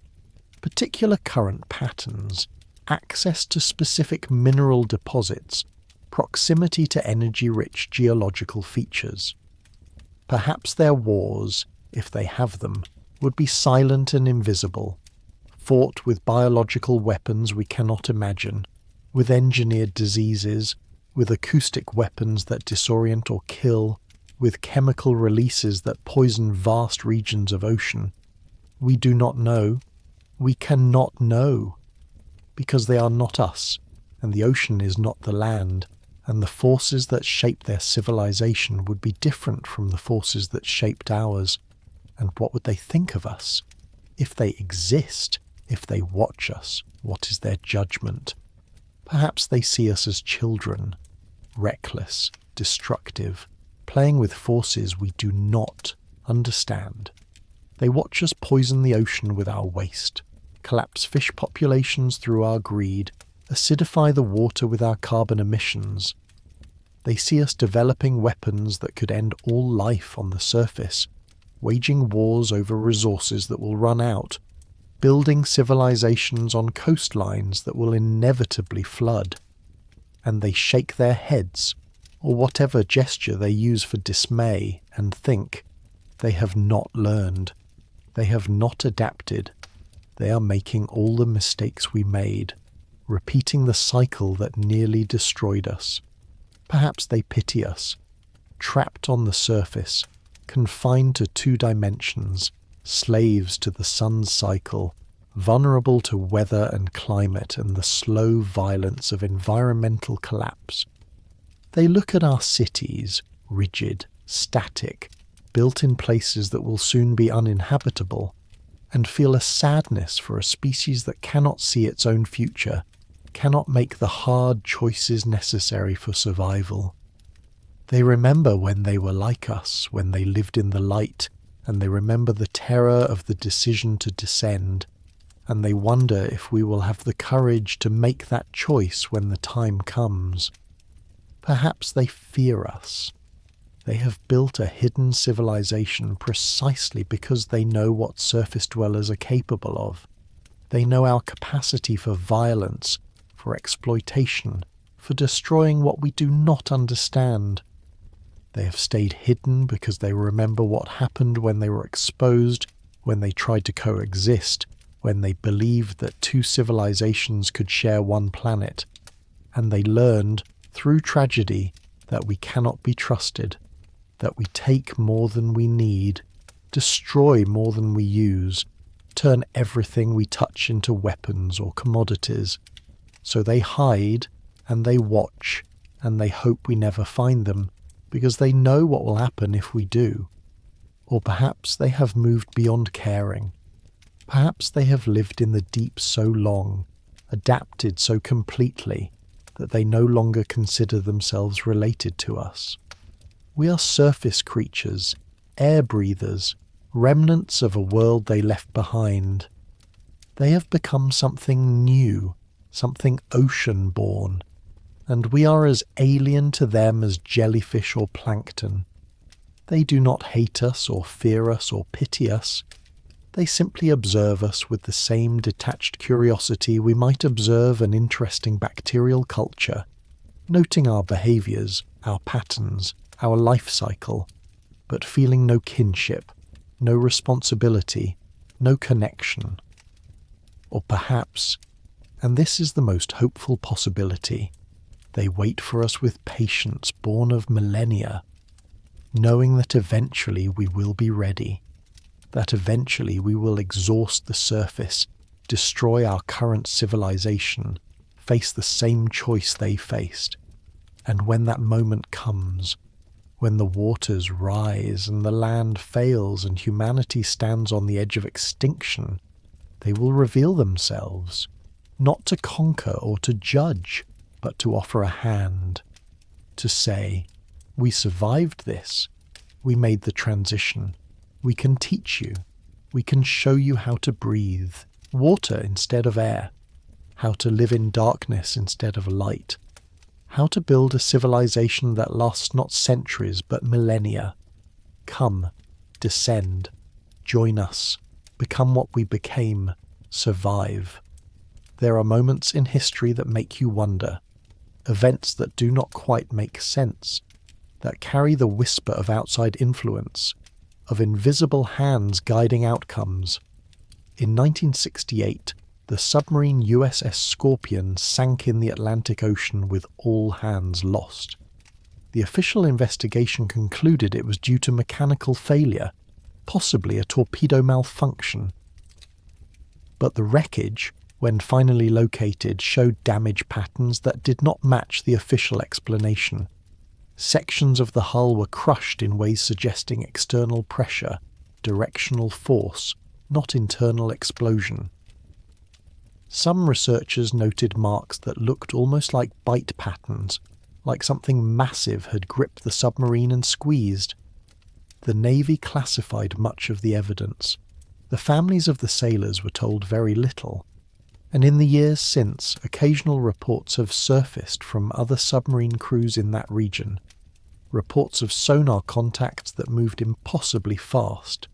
particular current patterns, access to specific mineral deposits, proximity to energy-rich geological features. Perhaps their wars, if they have them, would be silent and invisible, fought with biological weapons we cannot imagine, with engineered diseases, with acoustic weapons that disorient or kill, with chemical releases that poison vast regions of ocean. We do not know. We cannot know. Because they are not us, and the ocean is not the land, and the forces that shape their civilization would be different from the forces that shaped ours. And what would they think of us? If they exist, if they watch us, what is their judgment? Perhaps they see us as children, reckless, destructive, playing with forces we do not understand. They watch us poison the ocean with our waste, collapse fish populations through our greed, acidify the water with our carbon emissions. They see us developing weapons that could end all life on the surface, waging wars over resources that will run out, building civilizations on coastlines that will inevitably flood. And they shake their heads, or whatever gesture they use for dismay, and think, they have not learned, they have not adapted, they are making all the mistakes we made, repeating the cycle that nearly destroyed us. Perhaps they pity us, trapped on the surface, confined to 2 dimensions, slaves to the sun's cycle, vulnerable to weather and climate and the slow violence of environmental collapse. They look at our cities, rigid, static, built in places that will soon be uninhabitable, and feel a sadness for a species that cannot see its own future, cannot make the hard choices necessary for survival. They remember when they were like us, when they lived in the light, and they remember the terror of the decision to descend, and they wonder if we will have the courage to make that choice when the time comes. Perhaps they fear us. They have built a hidden civilization precisely because they know what surface dwellers are capable of. They know our capacity for violence, for exploitation, for destroying what we do not understand. They have stayed hidden because they remember what happened when they were exposed, when they tried to coexist, when they believed that 2 civilizations could share one planet, and they learned, through tragedy, that we cannot be trusted, that we take more than we need, destroy more than we use, turn everything we touch into weapons or commodities. So they hide, and they watch, and they hope we never find them, because they know what will happen if we do. Or perhaps they have moved beyond caring. Perhaps they have lived in the deep so long, adapted so completely, that they no longer consider themselves related to us. We are surface creatures, air breathers, remnants of a world they left behind. They have become something new, something ocean-born, and we are as alien to them as jellyfish or plankton. They do not hate us or fear us or pity us. They simply observe us with the same detached curiosity we might observe an interesting bacterial culture, noting our behaviours, our patterns, our life cycle, but feeling no kinship, no responsibility, no connection. Or perhaps, and this is the most hopeful possibility, they wait for us with patience born of millennia, knowing that eventually we will be ready, that eventually we will exhaust the surface, destroy our current civilization, face the same choice they faced. And when that moment comes, when the waters rise and the land fails and humanity stands on the edge of extinction, they will reveal themselves, not to conquer or to judge, but to offer a hand, to say, we survived this, we made the transition, we can teach you, we can show you how to breathe, water instead of air, how to live in darkness instead of light, how to build a civilization that lasts not centuries but millennia. Come, descend, join us, become what we became, survive. There are moments in history that make you wonder, events that do not quite make sense, that carry the whisper of outside influence, of invisible hands guiding outcomes. In 1968, the submarine USS Scorpion sank in the Atlantic Ocean with all hands lost. The official investigation concluded it was due to mechanical failure, possibly a torpedo malfunction. But the wreckage, when finally located, showed damage patterns that did not match the official explanation. Sections of the hull were crushed in ways suggesting external pressure, directional force, not internal explosion. Some researchers noted marks that looked almost like bite patterns, like something massive had gripped the submarine and squeezed. The Navy classified much of the evidence. The families of the sailors were told very little, and in the years since, occasional reports have surfaced from other submarine crews in that region. Reports of sonar contacts that moved impossibly fast,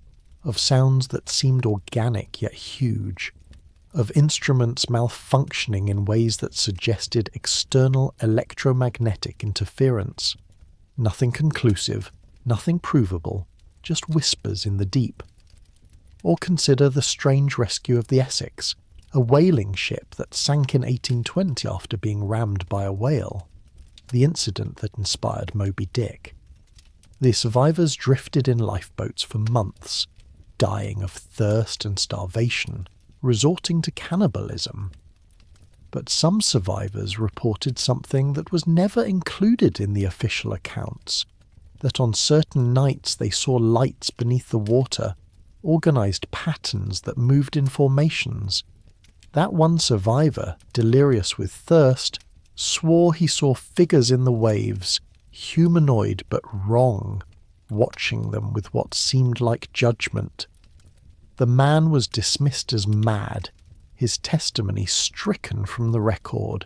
of sounds that seemed organic yet huge, of instruments malfunctioning in ways that suggested external electromagnetic interference. Nothing conclusive, nothing provable, just whispers in the deep. Or consider the strange rescue of the Essex, a whaling ship that sank in 1820 after being rammed by a whale, the incident that inspired Moby Dick. The survivors drifted in lifeboats for months, dying of thirst and starvation, resorting to cannibalism. But some survivors reported something that was never included in the official accounts, that on certain nights they saw lights beneath the water, organized patterns that moved in formations. That one survivor, delirious with thirst, swore he saw figures in the waves, humanoid but wrong, watching them with what seemed like judgment. The man was dismissed as mad, his testimony stricken from the record.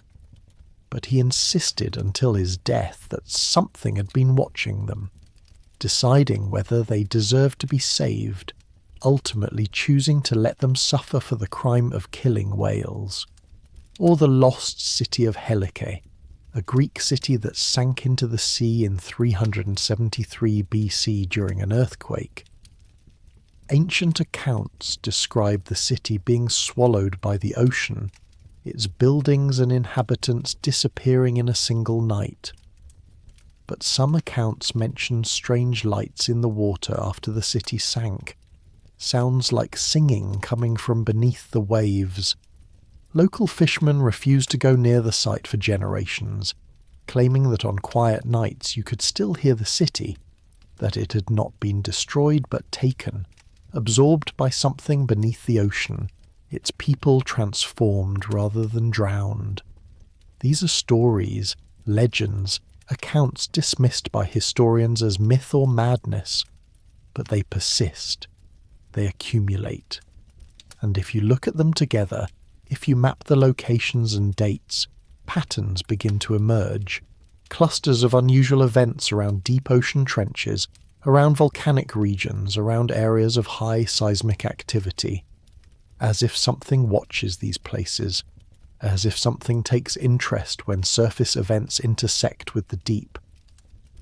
But he insisted until his death that something had been watching them, deciding whether they deserved to be saved, ultimately choosing to let them suffer for the crime of killing whales. Or the lost city of Helike, a Greek city that sank into the sea in 373 BC during an earthquake. Ancient accounts describe the city being swallowed by the ocean, its buildings and inhabitants disappearing in a single night. But some accounts mention strange lights in the water after the city sank, sounds like singing coming from beneath the waves. Local fishermen refused to go near the site for generations, claiming that on quiet nights you could still hear the city, that it had not been destroyed but taken, absorbed by something beneath the ocean, its people transformed rather than drowned. These are stories, legends, accounts dismissed by historians as myth or madness, but they persist, they accumulate. And if you look at them together, if you map the locations and dates, patterns begin to emerge. Clusters of unusual events around deep ocean trenches, around volcanic regions, around areas of high seismic activity. As if something watches these places, as if something takes interest when surface events intersect with the deep.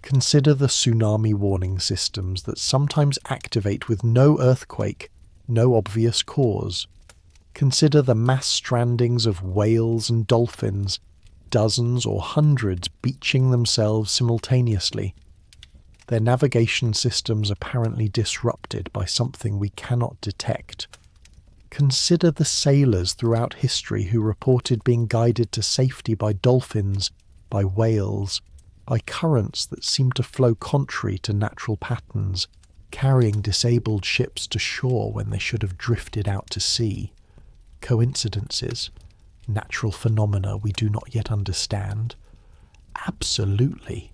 Consider the tsunami warning systems that sometimes activate with no earthquake, no obvious cause. Consider the mass strandings of whales and dolphins, dozens or hundreds beaching themselves simultaneously, their navigation systems apparently disrupted by something we cannot detect. Consider the sailors throughout history who reported being guided to safety by dolphins, by whales, by currents that seemed to flow contrary to natural patterns, carrying disabled ships to shore when they should have drifted out to sea. Coincidences, natural phenomena we do not yet understand? Absolutely,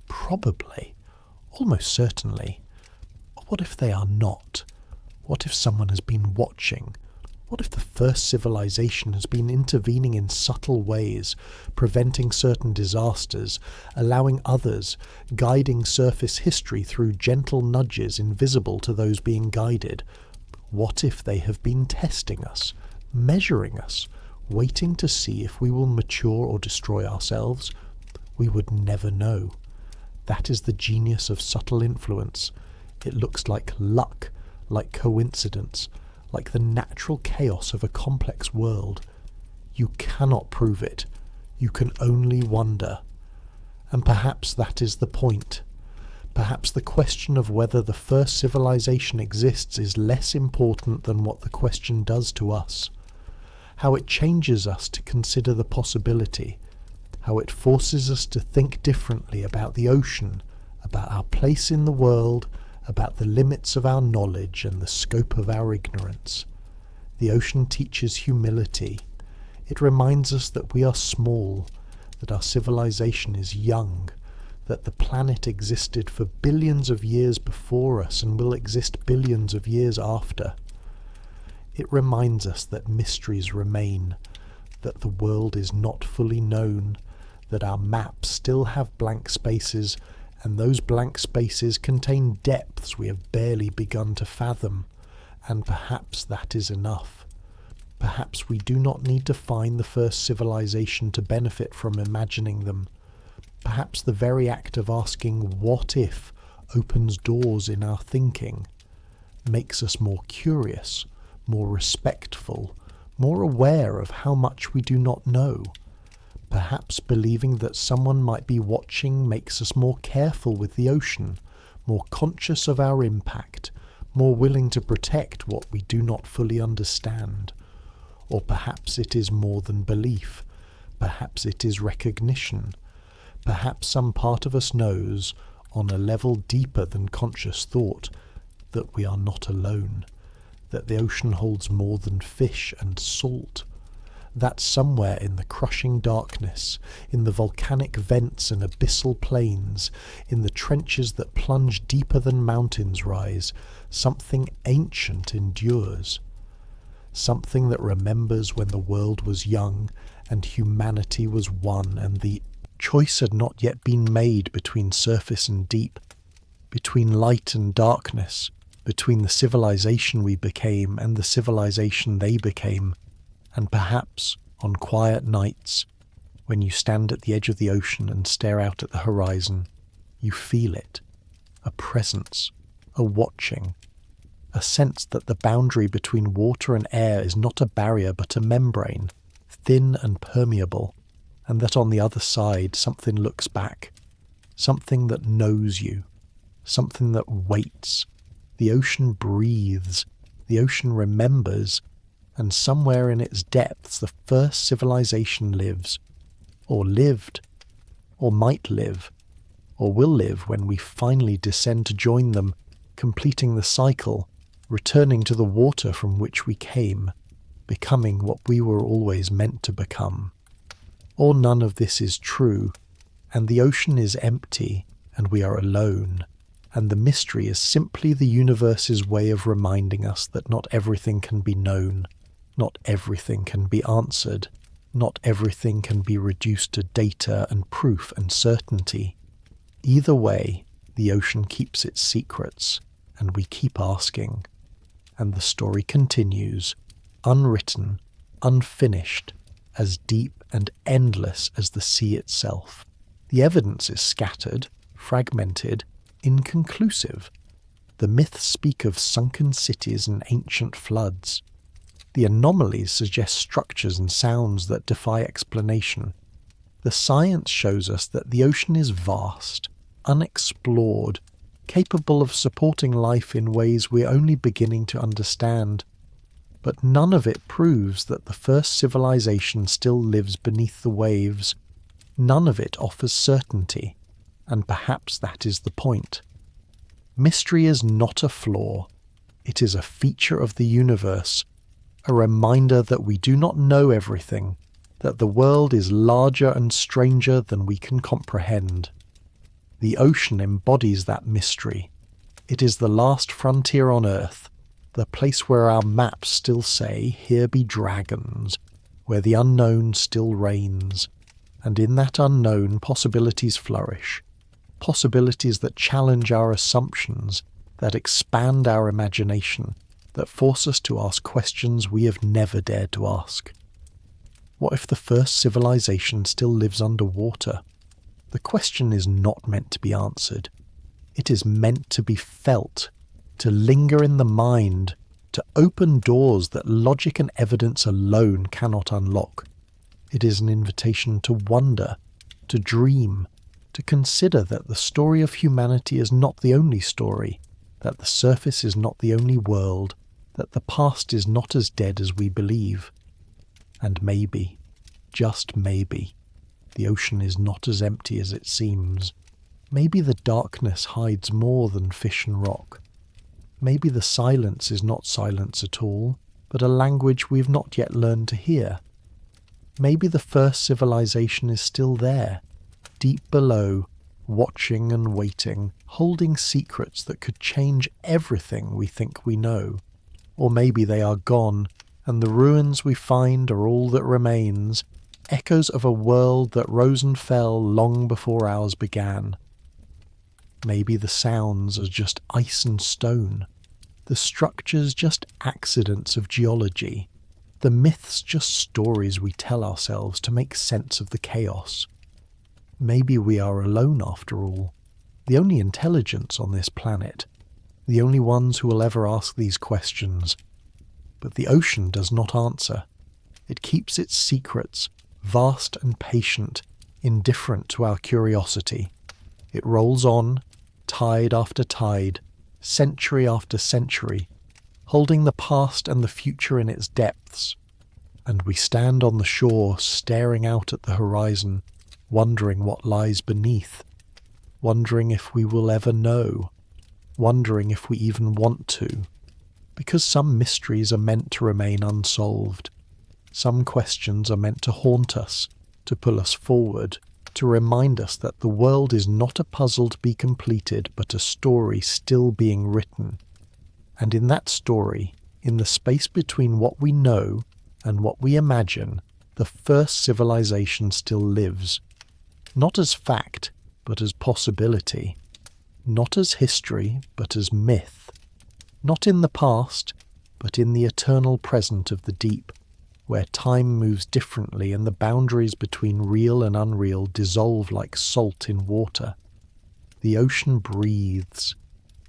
probably, almost certainly. But what if they are not? What if someone has been watching? What if the first civilization has been intervening in subtle ways, preventing certain disasters, allowing others, guiding surface history through gentle nudges invisible to those being guided? What if they have been testing us, measuring us, waiting to see if we will mature or destroy ourselves? We would never know. That is the genius of subtle influence. It looks like luck, like coincidence, like the natural chaos of a complex world. You cannot prove it. You can only wonder. And perhaps that is the point. Perhaps the question of whether the first civilization exists is less important than what the question does to us. How it changes us to consider the possibility. How it forces us to think differently about the ocean, about our place in the world, about the limits of our knowledge and the scope of our ignorance. The ocean teaches humility. It reminds us that we are small, that our civilization is young, that the planet existed for billions of years before us and will exist billions of years after. It reminds us that mysteries remain, that the world is not fully known, that our maps still have blank spaces, and those blank spaces contain depths we have barely begun to fathom, and perhaps that is enough. Perhaps we do not need to find the first civilization to benefit from imagining them. Perhaps the very act of asking "what if" opens doors in our thinking, makes us more curious, more respectful, more aware of how much we do not know. Perhaps believing that someone might be watching makes us more careful with the ocean, more conscious of our impact, more willing to protect what we do not fully understand. Or perhaps it is more than belief. Perhaps it is recognition. Perhaps some part of us knows, on a level deeper than conscious thought, that we are not alone, that the ocean holds more than fish and salt, that somewhere in the crushing darkness, in the volcanic vents and abyssal plains, in the trenches that plunge deeper than mountains rise, something ancient endures. Something that remembers when the world was young and humanity was one and the choice had not yet been made between surface and deep, between light and darkness, between the civilization we became and the civilization they became. And perhaps, on quiet nights, when you stand at the edge of the ocean and stare out at the horizon, you feel it, a presence, a watching, a sense that the boundary between water and air is not a barrier but a membrane, thin and permeable, and that on the other side something looks back, something that knows you, something that waits. The ocean breathes, the ocean remembers, and somewhere in its depths the first civilization lives, or lived, or might live, or will live when we finally descend to join them, completing the cycle, returning to the water from which we came, becoming what we were always meant to become. Or none of this is true, and the ocean is empty, and we are alone, and the mystery is simply the universe's way of reminding us that not everything can be known, not everything can be answered, not everything can be reduced to data and proof and certainty. Either way, the ocean keeps its secrets, and we keep asking. And the story continues, unwritten, unfinished, as deep and endless as the sea itself. The evidence is scattered, fragmented, inconclusive. The myths speak of sunken cities and ancient floods. The anomalies suggest structures and sounds that defy explanation. The science shows us that the ocean is vast, unexplored, capable of supporting life in ways we're only beginning to understand. But none of it proves that the first civilization still lives beneath the waves. None of it offers certainty, and perhaps that is the point. Mystery is not a flaw. It is a feature of the universe, a reminder that we do not know everything, that the world is larger and stranger than we can comprehend. The ocean embodies that mystery. It is the last frontier on Earth, the place where our maps still say, "Here be dragons," where the unknown still reigns, and in that unknown possibilities flourish, possibilities that challenge our assumptions, that expand our imagination, that force us to ask questions we have never dared to ask. What if the first civilization still lives underwater? The question is not meant to be answered. It is meant to be felt, to linger in the mind, to open doors that logic and evidence alone cannot unlock. It is an invitation to wonder, to dream, to consider that the story of humanity is not the only story, that the surface is not the only world, that the past is not as dead as we believe. And maybe, just maybe, the ocean is not as empty as it seems. Maybe the darkness hides more than fish and rock. Maybe the silence is not silence at all, but a language we've not yet learned to hear. Maybe the first civilization is still there, deep below, watching and waiting, holding secrets that could change everything we think we know. Or maybe they are gone, and the ruins we find are all that remains, echoes of a world that rose and fell long before ours began. Maybe the sounds are just ice and stone, the structures just accidents of geology, the myths just stories we tell ourselves to make sense of the chaos. Maybe we are alone after all, the only intelligence on this planet, the only ones who will ever ask these questions. But the ocean does not answer. It keeps its secrets, vast and patient, indifferent to our curiosity. It rolls on, tide after tide, century after century, holding the past and the future in its depths. And we stand on the shore, staring out at the horizon, wondering what lies beneath, wondering if we will ever know, wondering if we even want to, because some mysteries are meant to remain unsolved. Some questions are meant to haunt us, to pull us forward, to remind us that the world is not a puzzle to be completed, but a story still being written. And in that story, in the space between what we know and what we imagine, the first civilization still lives. Not as fact, but as possibility. Not as history, but as myth. Not in the past, but in the eternal present of the deep, where time moves differently and the boundaries between real and unreal dissolve like salt in water. The ocean breathes,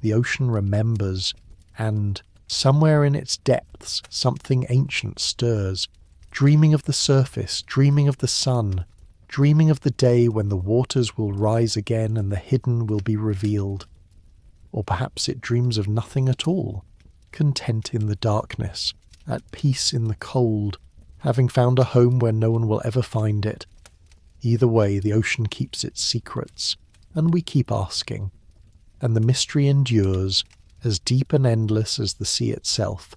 the ocean remembers, and, somewhere in its depths, something ancient stirs, dreaming of the surface, dreaming of the sun, dreaming of the day when the waters will rise again and the hidden will be revealed. Or perhaps it dreams of nothing at all, content in the darkness, at peace in the cold, having found a home where no one will ever find it. Either way, the ocean keeps its secrets, and we keep asking. And the mystery endures, as deep and endless as the sea itself,